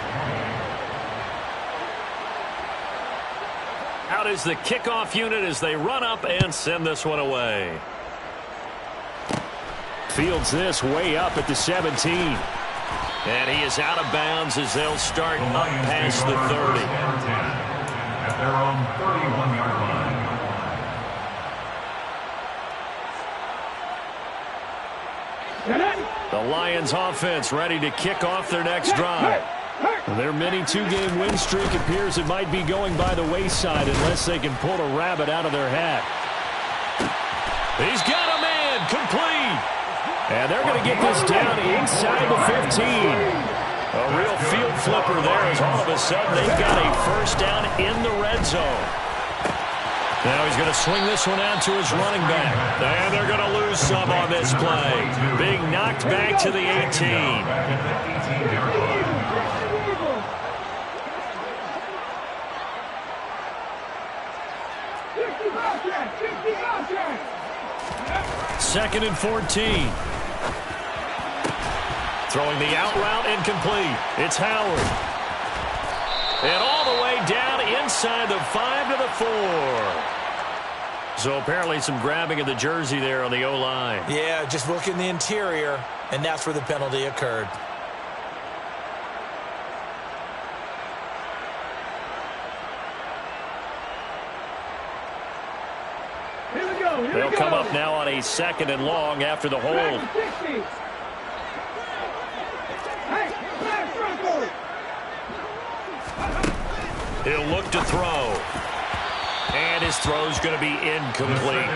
Speaker 1: Out is the kickoff unit as they run up and send this one away.
Speaker 2: Fields this way up at the 17.
Speaker 1: And he is out of bounds as they'll start up past the 30.
Speaker 4: At their own 31-yard line.
Speaker 1: The Lions offense ready to kick off their next drive.
Speaker 2: Their mini 2-game win streak appears it might be going by the wayside unless they can pull a rabbit out of their hat.
Speaker 1: He's got a man, complete.
Speaker 2: And they're going to get this down inside the 15.
Speaker 1: A real field flipper there as all of a sudden they've got a first down in the red zone. Now he's going to swing this one out to his running back. And they're going to lose some on this play. Big knocked back to the 18. Second and 14. Throwing the out route incomplete. It's Howard. And all the way down inside the 5 to the 4. So apparently some grabbing of the jersey there on the O-line.
Speaker 3: Yeah, just look in the interior, and that's where the penalty occurred.
Speaker 1: They'll come up now on a second and long after the hold. He'll look to throw. And his throw's going to be incomplete.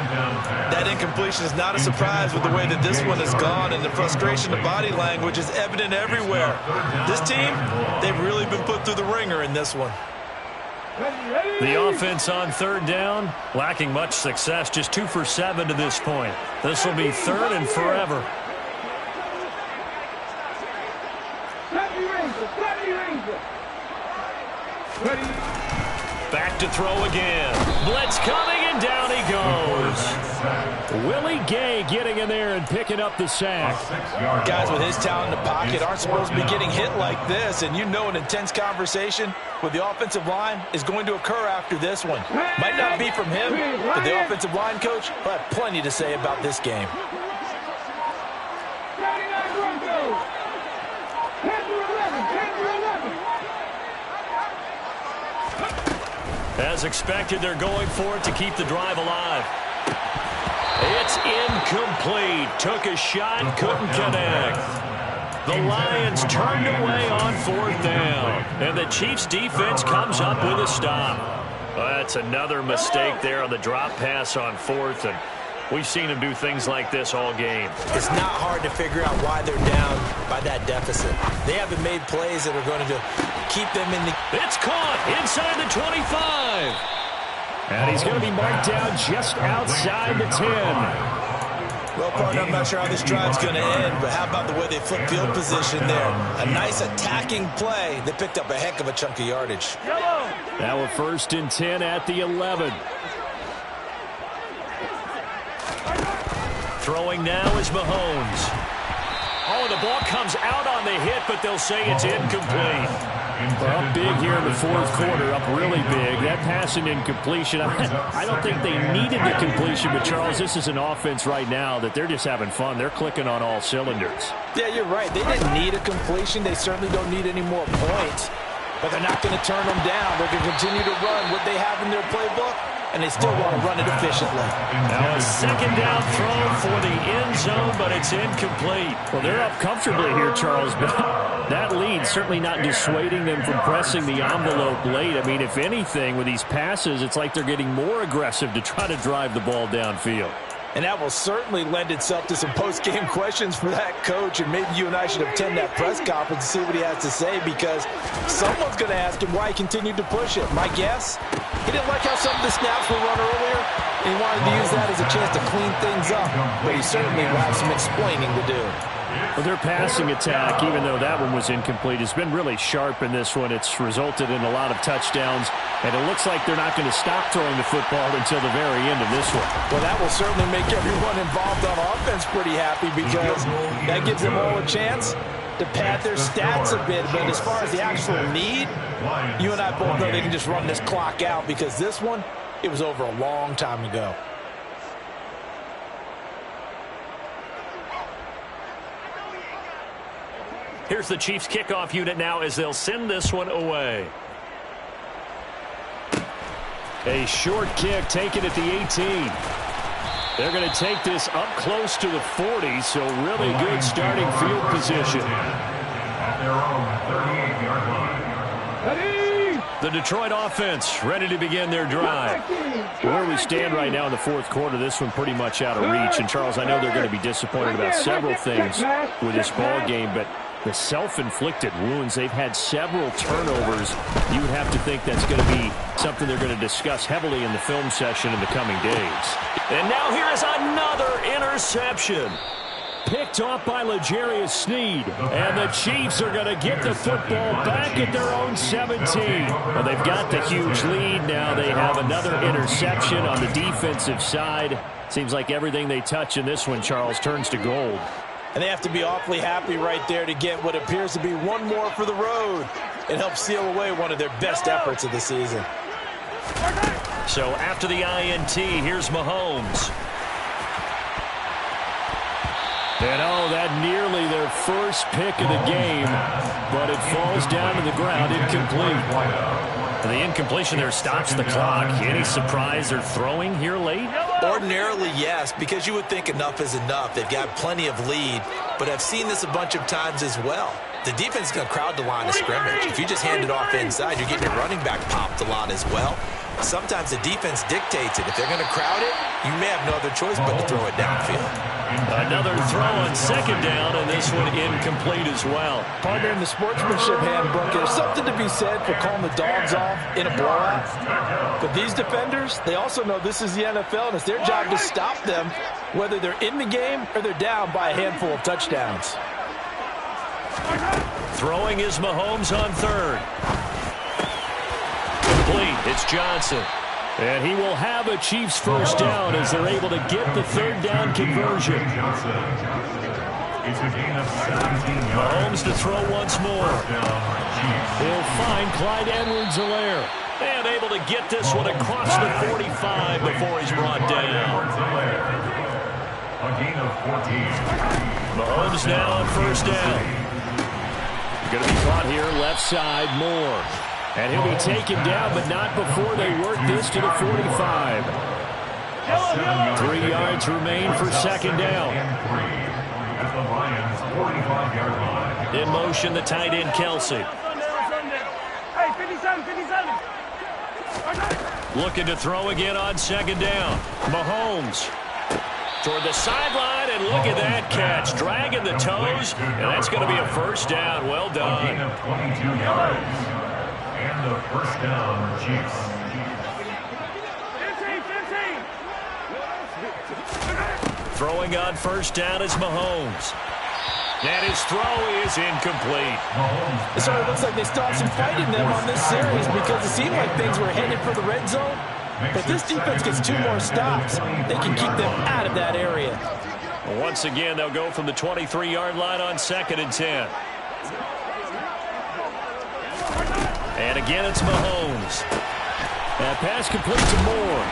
Speaker 3: That incompletion is not a surprise with the way that this one has gone, and the frustration of body language is evident everywhere. This team, they've really been put through the ringer in this one.
Speaker 1: The offense on third down, lacking much success, just 2 for 7 to this point. This will be third and forever. Back to throw again. Blitz coming, and down he goes.
Speaker 2: Willie Gay getting in there and picking up the sack.
Speaker 3: Guys with his talent in the pocket aren't supposed to be getting hit like this, and you know an intense conversation with the offensive line is going to occur after this one. Might not be from him, but the offensive line coach will have plenty to say about this game.
Speaker 1: As expected, they're going for it to keep the drive alive. It's incomplete. Took a shot, couldn't connect. The Lions turned away on 4th down. And the Chiefs defense comes up with a stop. That's another mistake there on the drop pass on 4th. And we've seen him do things like this all game.
Speaker 3: It's not hard to figure out why they're down by that deficit. They haven't made plays that are going to keep them in the...
Speaker 1: It's caught inside the 25.
Speaker 2: And he's going to be marked down just outside the 10.
Speaker 3: Well, partner, I'm not sure how this drive's going to end, but how about the way they flip field position there? A nice attacking play. They picked up a heck of a chunk of yardage.
Speaker 2: Now a 1st and 10 at the 11.
Speaker 1: Throwing now is Mahomes. Oh, the ball comes out on the hit, but they'll say it's incomplete.
Speaker 2: Well, up big here in the 4th quarter, up really big. That passing incompletion, I don't think they needed the completion, but Charles, this is an offense right now that they're just having fun. They're clicking on all cylinders.
Speaker 3: Yeah, you're right. They didn't need a completion. They certainly don't need any more points, but they're not going to turn them down. They're going to continue to run what they have in their playbook, and they still want to run it efficiently.
Speaker 1: Now a 2nd down throw for the end zone, but it's incomplete.
Speaker 2: Well, they're up comfortably here, Charles, but that lead certainly not dissuading them from pressing the envelope late. I mean, if anything, with these passes, it's like they're getting more aggressive to try to drive the ball downfield.
Speaker 3: And that will certainly lend itself to some post-game questions for that coach, and maybe you and I should attend that press conference to see what he has to say, because someone's going to ask him why he continued to push it. My guess, he didn't like how some of the snaps were run earlier, and he wanted to use that as a chance to clean things up, but he certainly will have some explaining to do.
Speaker 2: Well, their passing attack, even though that one was incomplete, has been really sharp in this one. It's resulted in a lot of touchdowns, and it looks like they're not going to stop throwing the football until the very end of this one.
Speaker 3: Well, that will certainly make everyone involved on offense pretty happy, because that gives them all a chance to pad their stats a bit. But as far as the actual need, you and I both know they can just run this clock out, because this one, it was over a long time ago.
Speaker 1: Here's the Chiefs kickoff unit now as they'll send this one away.
Speaker 2: A short kick taken at the 18. They're going to take this up close to the 40, so really good starting field position.
Speaker 4: At their own 38-yard line.
Speaker 1: The Detroit offense ready to begin their drive.
Speaker 2: Where we stand right now in the 4th quarter, this one pretty much out of reach. And, Charles, I know they're going to be disappointed about several things with this ball game, but the self-inflicted wounds, they've had several turnovers. You would have to think that's going to be something they're going to discuss heavily in the film session in the coming days.
Speaker 1: And now here is another interception.
Speaker 2: Picked off by L'Jarius Sneed. And the Chiefs are going to get the football back at their own 17. Well, they've got the huge lead. Now they have another interception on the defensive side. Seems like everything they touch in this one, Charles, turns to gold.
Speaker 3: And they have to be awfully happy right there to get what appears to be one more for the road. It helps seal away one of their best efforts of the season.
Speaker 1: So after the INT, here's Mahomes.
Speaker 2: And oh, that nearly their first pick of the game, but it falls down to the ground incomplete.
Speaker 1: And the incompletion there stops the clock. Any surprise they're throwing here late?
Speaker 3: Ordinarily, yes, because you would think enough is enough. They've got plenty of lead, but I've seen this a bunch of times as well. The defense is going to crowd the line of scrimmage. If you just hand it off inside, you're getting your running back popped a lot as well. Sometimes the defense dictates it. If they're going to crowd it, you may have no other choice but to throw it downfield.
Speaker 1: Another throw on 2nd down, and this one incomplete as well.
Speaker 3: Partner, in the sportsmanship handbook, there's something to be said for calling the dogs off in a blowout. But these defenders, they also know this is the NFL, and it's their job to stop them, whether they're in the game or they're down by a handful of touchdowns.
Speaker 1: Throwing is Mahomes on 3rd. Complete. It's Johnson.
Speaker 2: And he will have a Chiefs first down as they're able to get the 3rd down conversion.
Speaker 4: It's a gain of 17 yards.
Speaker 1: Mahomes to throw once more.
Speaker 2: He'll find Clyde Edwards-Helaire.
Speaker 1: And able to get this one across the 45 before he's brought down.
Speaker 4: A gain of 14.
Speaker 1: Mahomes now on 1st down.
Speaker 2: Going to be caught here, left side, Moore. And he'll be taken down, but not before they work this to the 45. 3 yards remain for second down.
Speaker 4: At the Lions' 45-yard line.
Speaker 1: In motion, the tight end, Kelsey.
Speaker 5: Hey, 57, 57.
Speaker 1: Looking to throw again on second down. Mahomes toward the sideline, and look at that catch. Dragging the toes, and that's going to be a first down. Well
Speaker 4: A
Speaker 1: done.
Speaker 4: gain of 22 yards. And the first down, Chiefs.
Speaker 5: 15, 15.
Speaker 1: Throwing on first down is Mahomes. And his throw is incomplete.
Speaker 3: It sort of looks like they still have some fight in them on this series because it seemed like things were headed for the red zone. If this defense gets 2 more stops, they can keep them out of that area.
Speaker 1: Once again, they'll go from the 23-yard line on second and 10. And again, it's Mahomes.
Speaker 2: That pass complete to Moore.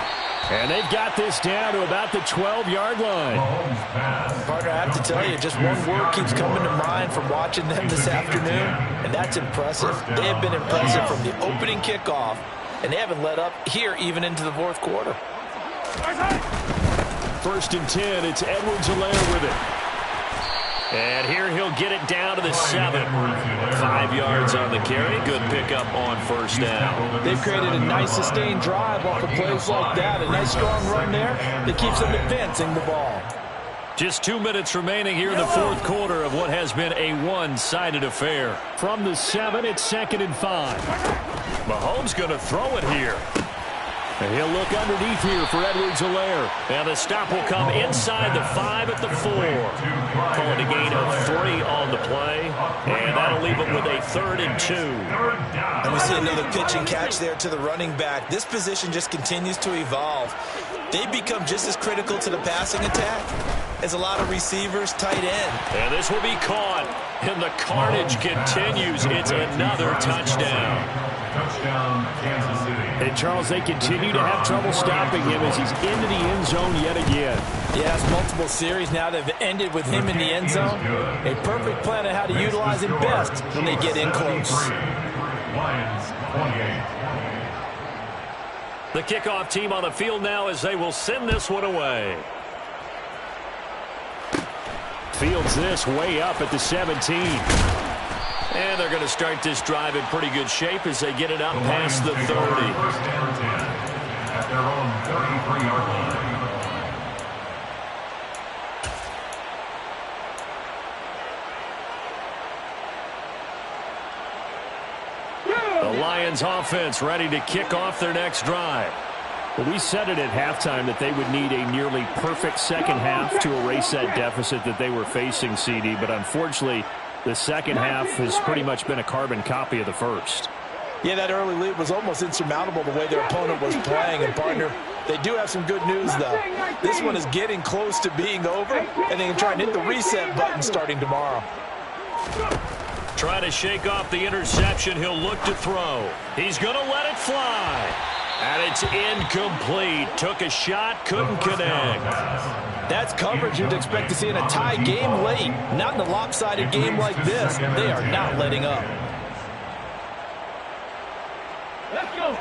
Speaker 2: And they've got this down to about the 12-yard line.
Speaker 3: Partner, I have to tell you, just one word keeps coming to mind from watching them this afternoon, and that's impressive. They have been impressive from the opening kickoff, and they haven't let up here even into the fourth quarter.
Speaker 2: First and 10, it's Edwards-Helaire with it.
Speaker 1: And here he'll get it down to the 7. 5 yards on the carry. Good pickup on first down.
Speaker 3: They've created a nice sustained drive off of plays like that. A nice strong run there that keeps them advancing the ball.
Speaker 1: Just 2 minutes remaining here in the fourth quarter of what has been a one-sided affair.
Speaker 2: From the 7, it's second and 5.
Speaker 1: Mahomes going to throw it here.
Speaker 2: And he'll look underneath here for Edwards-Helaire.
Speaker 1: And the stop will come inside the 5 at the 4. Calling a gain of 3 on the play. And that'll leave them with a 3rd and 2.
Speaker 3: And we see another pitch and catch there to the running back. This position just continues to evolve. They become just as critical to the passing attack as a lot of receivers, tight end.
Speaker 1: And this will be caught. And the carnage continues. It's another touchdown.
Speaker 4: Touchdown, Kansas City.
Speaker 2: And, Charles, they continue to have trouble stopping him as he's into the end zone yet again.
Speaker 3: Yes, multiple series now that have ended with him in the end zone. A perfect plan on how to utilize him best when they get in close.
Speaker 4: Lions, 28.
Speaker 1: The kickoff team on the field now as they will send this one away.
Speaker 2: Fields this way up at the 17.
Speaker 1: And they're going to start this drive in pretty good shape as they get it up past the 30.
Speaker 4: First down 10 at their own 33-yard line.
Speaker 1: The Lions offense ready to kick off their next drive.
Speaker 2: Well, we said it at halftime that they would need a nearly perfect second half to erase that deficit that they were facing, CD. But unfortunately, the second half has pretty much been a carbon copy of the first.
Speaker 3: Yeah, that early lead was almost insurmountable the way their opponent was playing. And, partner, they do have some good news, though. This one is getting close to being over, and they can try and hit the reset button starting tomorrow.
Speaker 1: Trying to shake off the interception. He'll look to throw. He's going to let it fly. And it's incomplete. Took a shot, couldn't connect.
Speaker 3: That's coverage you'd expect to see in a tie game late. Not in a lopsided game like this. They are not letting up.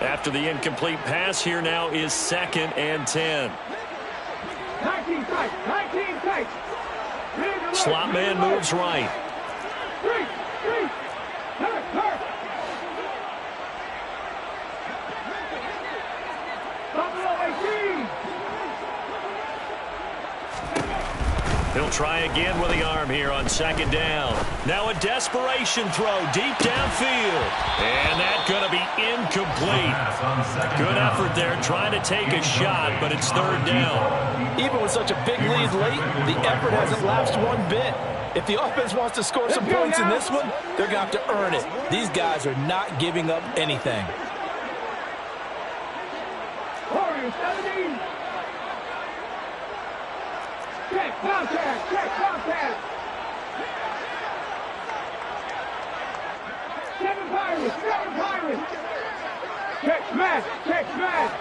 Speaker 1: After the incomplete pass, here now is second and 10.
Speaker 5: 19 tight, 19 tight.
Speaker 1: Slot man moves right. He'll try again with the arm here on second down. Now a desperation throw deep downfield. And that's going to be incomplete. Good effort there trying to take a shot, but it's third down.
Speaker 3: Even with such a big lead late, the effort hasn't lapsed one bit. If the offense wants to score some points in this one, they're going to have to earn it. These guys are not giving up anything.
Speaker 5: Warriors 17. Check contact, check contact. 7 Pirates, 7 Pirates. Check smash, check smash.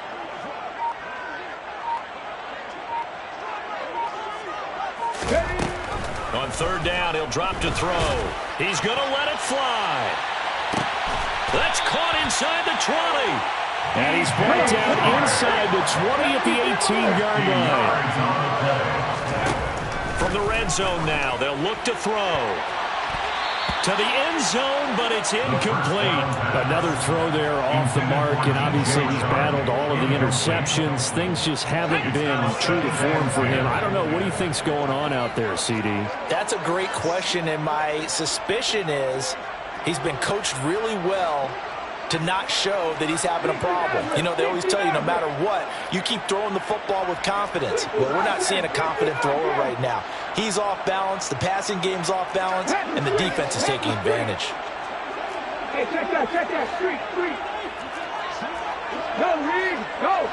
Speaker 1: On third down, he'll drop to throw. He's going to let it fly. That's caught inside the 20.
Speaker 2: And he's brought down inside the 20 at the 18-yard line.
Speaker 1: From the red zone now, they'll look to throw. To the end zone, but it's incomplete.
Speaker 2: Another throw there off the mark, and obviously he's battled all of the interceptions. Things just haven't been true to form for him. I don't know. What do you think's going on out there, CD?
Speaker 3: That's a great question, and my suspicion is he's been coached really well to not show that he's having a problem. You know, they always tell you no matter what, you keep throwing the football with confidence. Well, we're not seeing a confident thrower right now. He's off balance, the passing game's off balance, and the defense is taking advantage.
Speaker 5: Hey, check that, street. Go, Reed, go.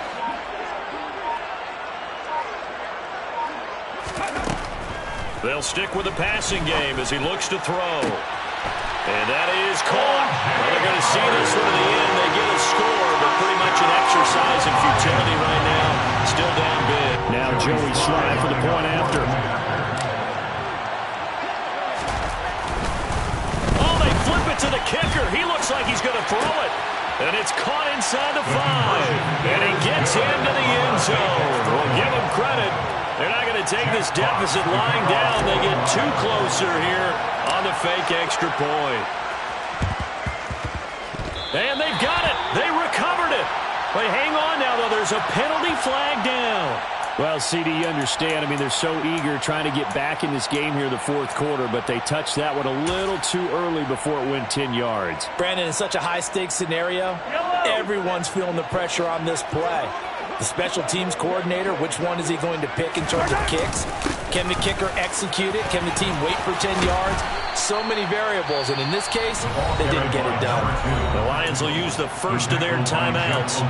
Speaker 1: They'll stick with the passing game as he looks to throw. And that is caught. Well, they're going to see this one to the end. They get a score, but pretty much an exercise in futility right now. Still down big.
Speaker 2: Now Joey Slye for the point after.
Speaker 1: Oh, they flip it to the kicker. He looks like he's going to throw it. And it's caught inside the 5. And he gets into the end zone. We'll give him credit. They're not going to take this deficit lying down. They get too closer here on the fake extra point. And they've got it. They recovered it. But hang on now, though. There's a penalty flag down.
Speaker 2: Well, CD, you understand. I mean, they're so eager trying to get back in this game here in the fourth quarter, but they touched that one a little too early before it went 10 yards.
Speaker 3: Brandon, in such a high-stakes scenario, everyone's feeling the pressure on this play. The special teams coordinator, which one is he going to pick in terms of kicks? Can the kicker execute it? Can the team wait for 10 yards? So many variables, and in this case, they didn't get it done.
Speaker 1: The Lions will use the first of their timeouts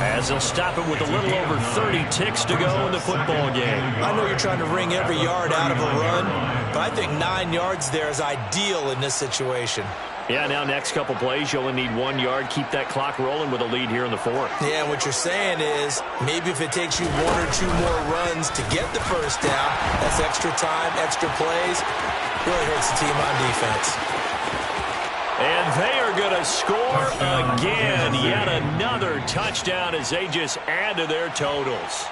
Speaker 1: as they'll stop it with a little over 30 ticks to go in the football game.
Speaker 3: I know you're trying to wring every yard out of a run, but I think 9 yards there is ideal in this situation.
Speaker 1: Yeah, now next couple plays, you only need 1 yard. Keep that clock rolling with a lead here in the fourth.
Speaker 3: Yeah, what you're saying is maybe if it takes you 1 or 2 more runs to get the first down, that's extra time, extra plays, really hurts the team on defense.
Speaker 1: And they are going to score again. Yet another touchdown as they just add to their totals.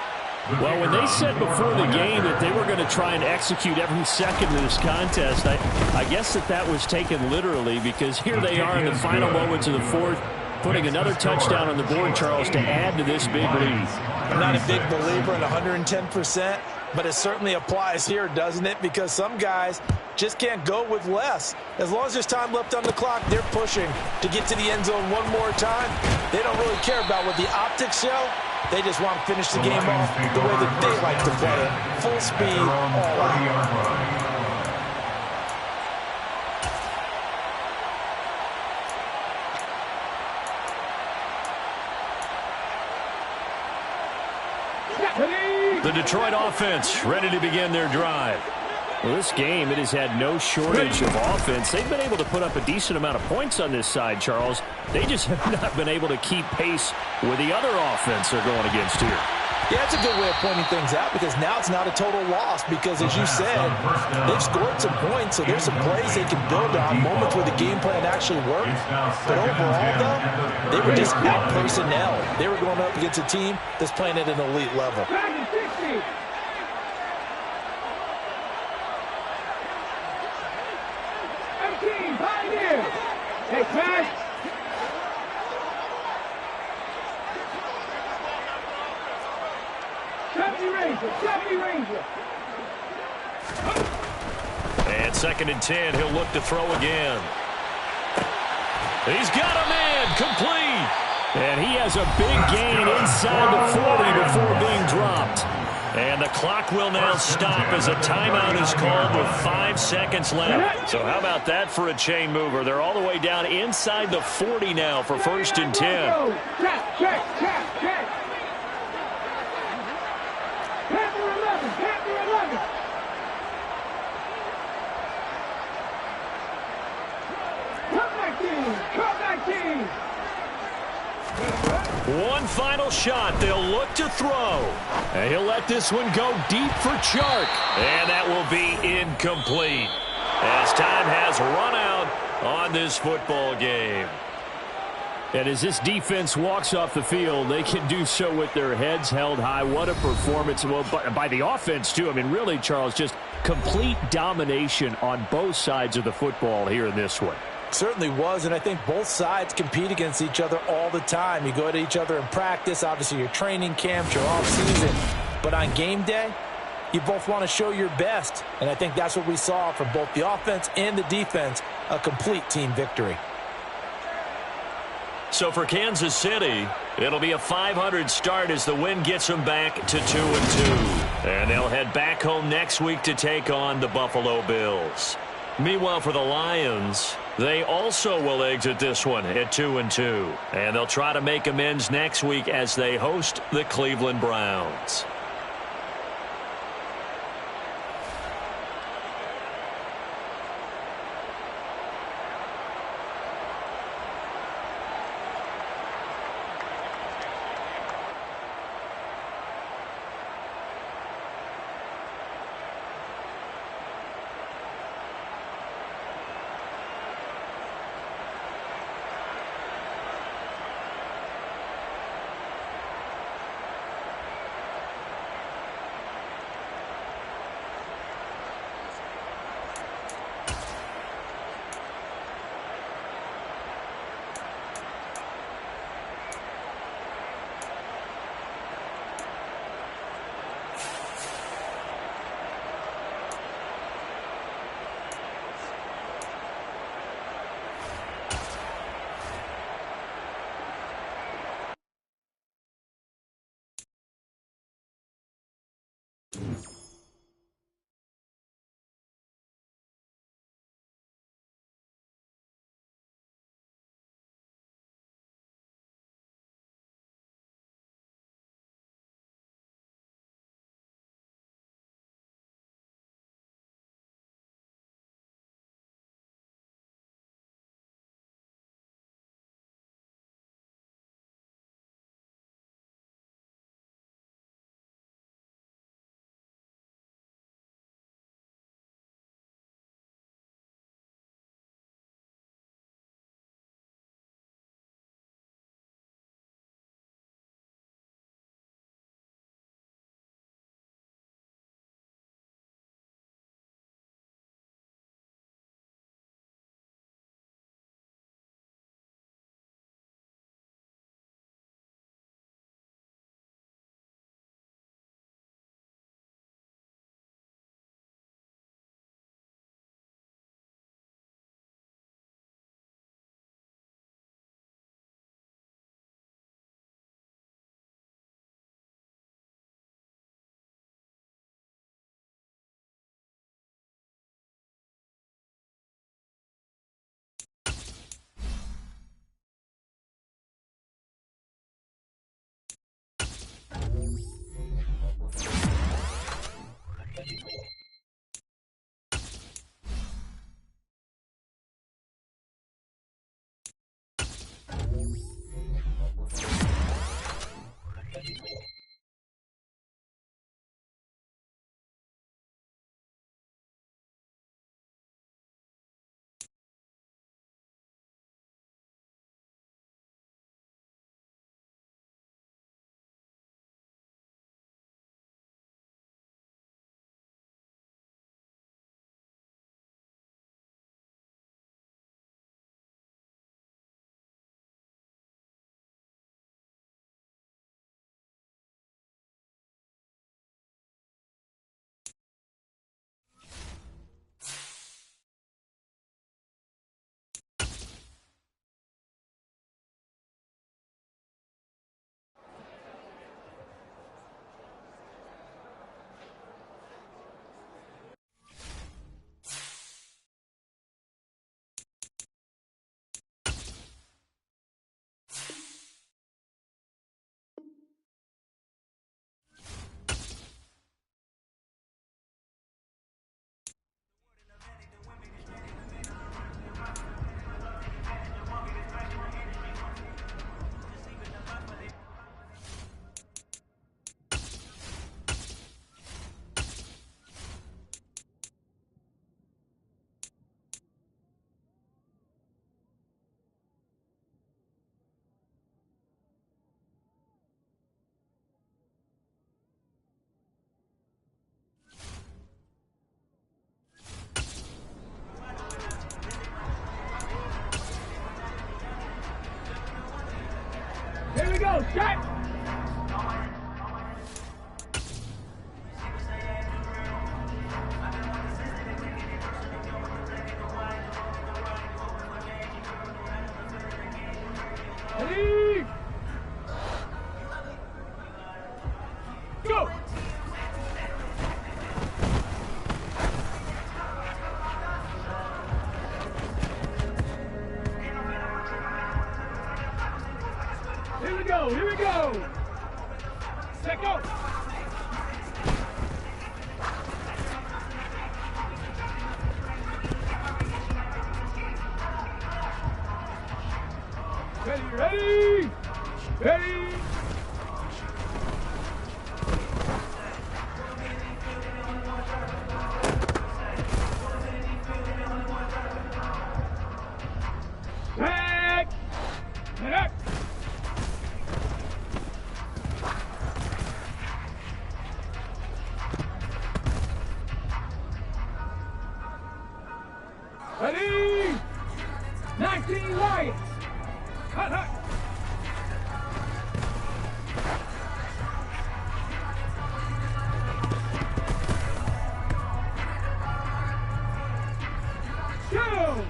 Speaker 2: Well, when they said before the game that they were going to try and execute every second of this contest, I guess that was taken literally, because here they are in the final moments of the fourth, putting another touchdown on the board, Charles, to add to this big lead.
Speaker 3: I'm not a big believer in 110%, but it certainly applies here, doesn't it? Because some guys just can't go with less. As long as there's time left on the clock, they're pushing to get to the end zone one more time. They don't really care about what the optics show. They just want to finish the game off the way that they like to play it. Full speed, all out.
Speaker 1: The Detroit offense ready to begin their drive.
Speaker 2: Well, this game, it has had no shortage of offense. They've been able to put up a decent amount of points on this side, Charles. They just have not been able to keep pace with the other offense they're going against here.
Speaker 3: Yeah, that's a good way of pointing things out, because now it's not a total loss, because as you said, they've scored some points, so there's some plays they can build on, moments where the game plan actually worked. But overall, though, they were just out-personnel. They were going up against a team that's playing at an elite level.
Speaker 5: 18, Pioneer. Hey, Pat. Chevy Ranger.
Speaker 1: And 2nd and 10, he'll look to throw again. He's got a man, complete.
Speaker 2: And he has a big gain inside the 40 before being dropped.
Speaker 1: And the clock will now stop as a timeout is called with 5 seconds left. So how about that for a chain mover? They're all the way down inside the 40 now for 1st and 10.
Speaker 5: Check. Panther 11. Cut 19.
Speaker 1: One final shot. They'll look to throw. And he'll let this one go deep for Chark. And that will be incomplete, as time has run out on this football game.
Speaker 2: And as this defense walks off the field, they can do so with their heads held high. What a performance. Well, by the offense, too. I mean, really, Charles, just complete domination on both sides of the football here in this one.
Speaker 3: Certainly was, and I think both sides compete against each other all the time. You go at each other in practice, obviously your training camps, your off-season. But on game day, you both want to show your best. And I think that's what we saw from both the offense and the defense, a complete team victory.
Speaker 1: So for Kansas City, it'll be a 500 start as the win gets them back to 2-2. And they'll head back home next week to take on the Buffalo Bills. Meanwhile, for the Lions, they also will exit this one at 2-2. And they'll try to make amends next week as they host the Cleveland Browns.
Speaker 5: Ready? Go! Here we go, here we go! Set go! Ready! Ready! Tag! Tag! Ready! 19 Lions! Hut, hut! Go!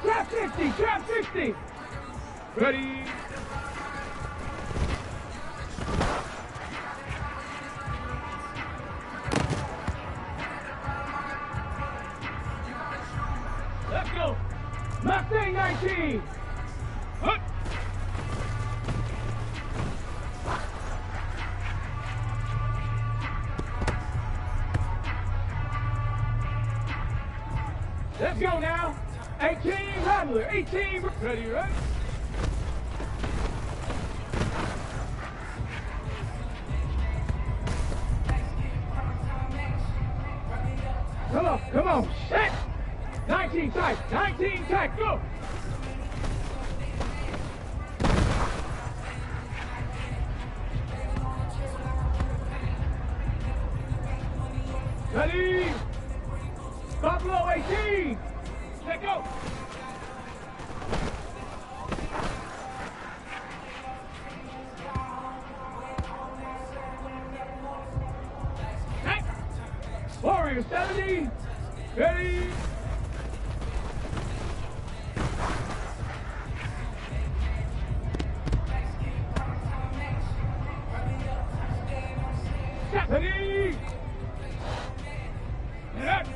Speaker 5: Trap 60! Trap 60! Ready? Let's go! Mustang 19! Hut! Let's go now! 18 Rattler! 18! Ready, right? Come on! Set! 19 tight! 19 tight! Go! Ready! Buffalo 18! Let go! Set! Warrior 70! Ready! Set! Ready! Set!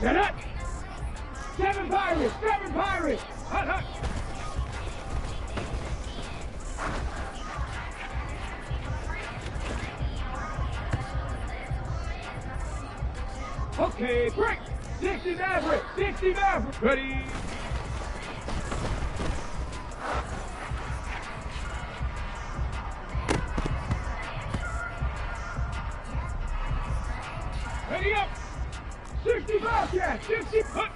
Speaker 5: Set up! 7 Pirates! 7 Pirates! Hut, hut! Okay, break! 60 Maverick! 60 Maverick! Ready? Ready up! 60 Bobcat! 60 hut!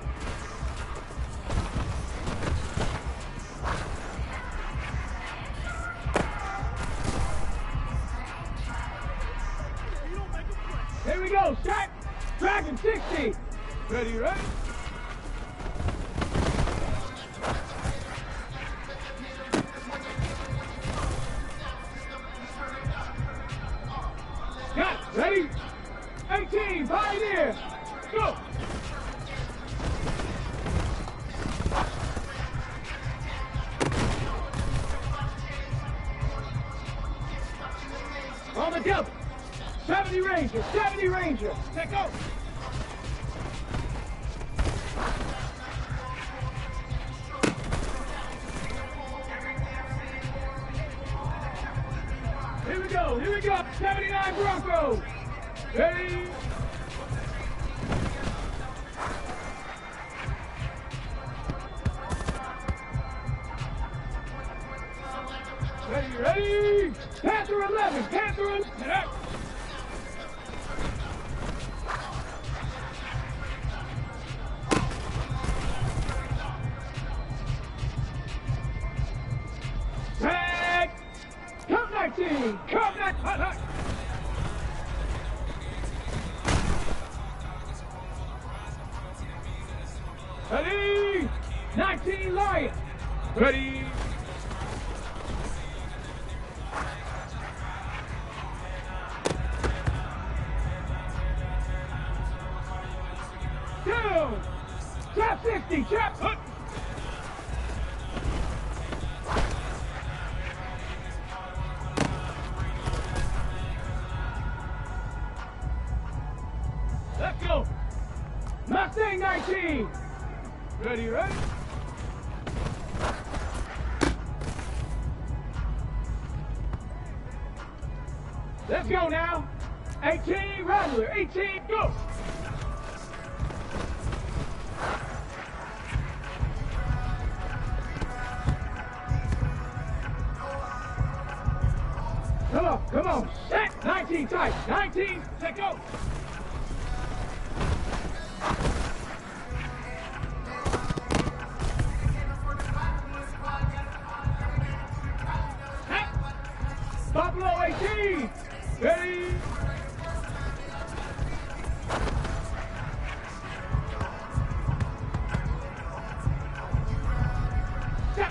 Speaker 5: Here we go, set! Dragon 60! Ready, ready? Got it, ready? 18, Pioneer! Go! On the double! 70 Ranger! 70 Ranger! Let go! Here we go! Here we go! 79 Broncos! Ready? Ready, ready! Panther 11! Panther 11! Tag! Come 19! Come 19! Hut, hut! Ready! 19 Lions! Ready! Ready, ready? Let's go now. 18, Rattler. 18, go. Come on. Set. 19, tight. 19, let go. Buffalo 18. Ready.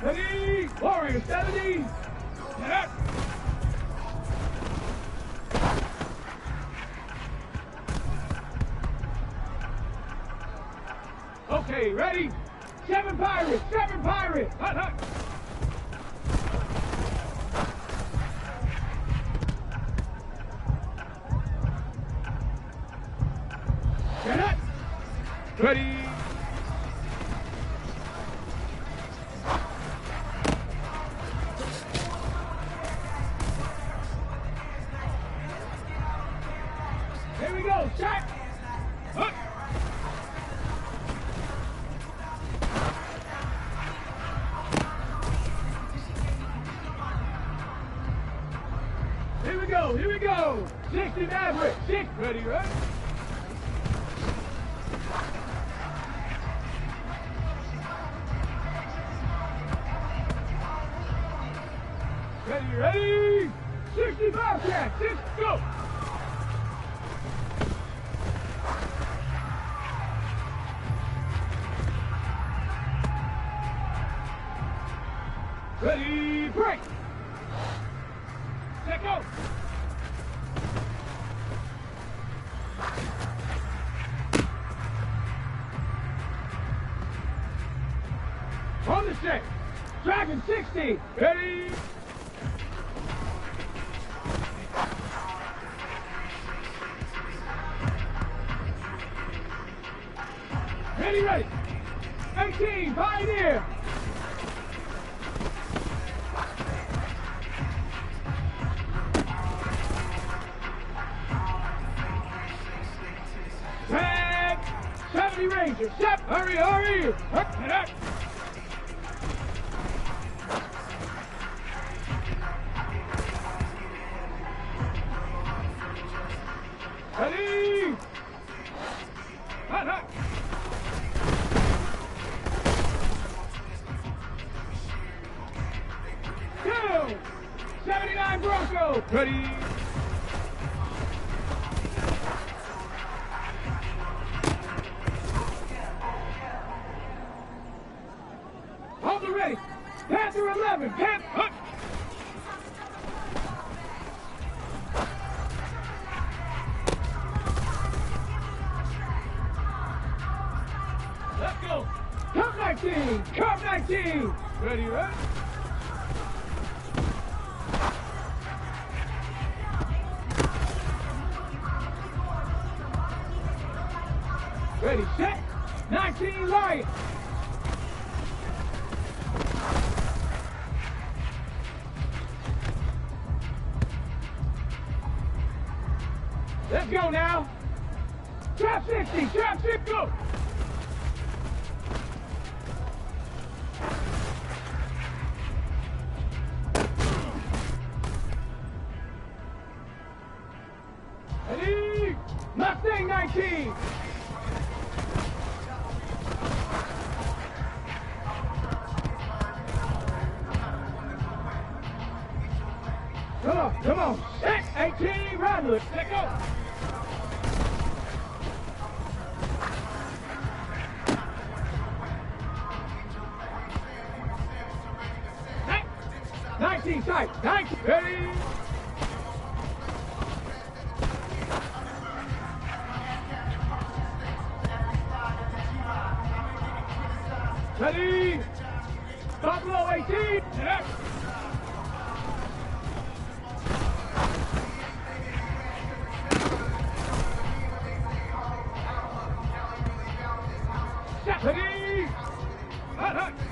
Speaker 5: Ready. Warrior 70. Set. Okay, ready? 7 Pirates. 7 Pirates. Hut, hut. Get it. Ready. Here we go. Check. Hut. Here we go. Here we go. 60 Maverick. 6. Ready, right? Ready, ready! 65 cat, 6, go! Ready, break! Let go! On the set! Dragon 60! Ready! Ready, ready. 18, Pioneer. Tag. 70 Ranger. Step. Hurry, hurry. Get up. Ready. Hut, hut. Go! 79 Bronco! Ready? Hold it ready! Panther 11! Panther! Hut! Let's go! Cup 19! Cup 19! Ready, right? Ready, set, 19 Lion. Let's go now. Trap 60, trap 60, go. Ready, Mustang 19. Come on, set, 18, Rattler, let go. Set, 19 tight, 19, ready. Ready, Buffalo 18, set. Ready? hut, hut.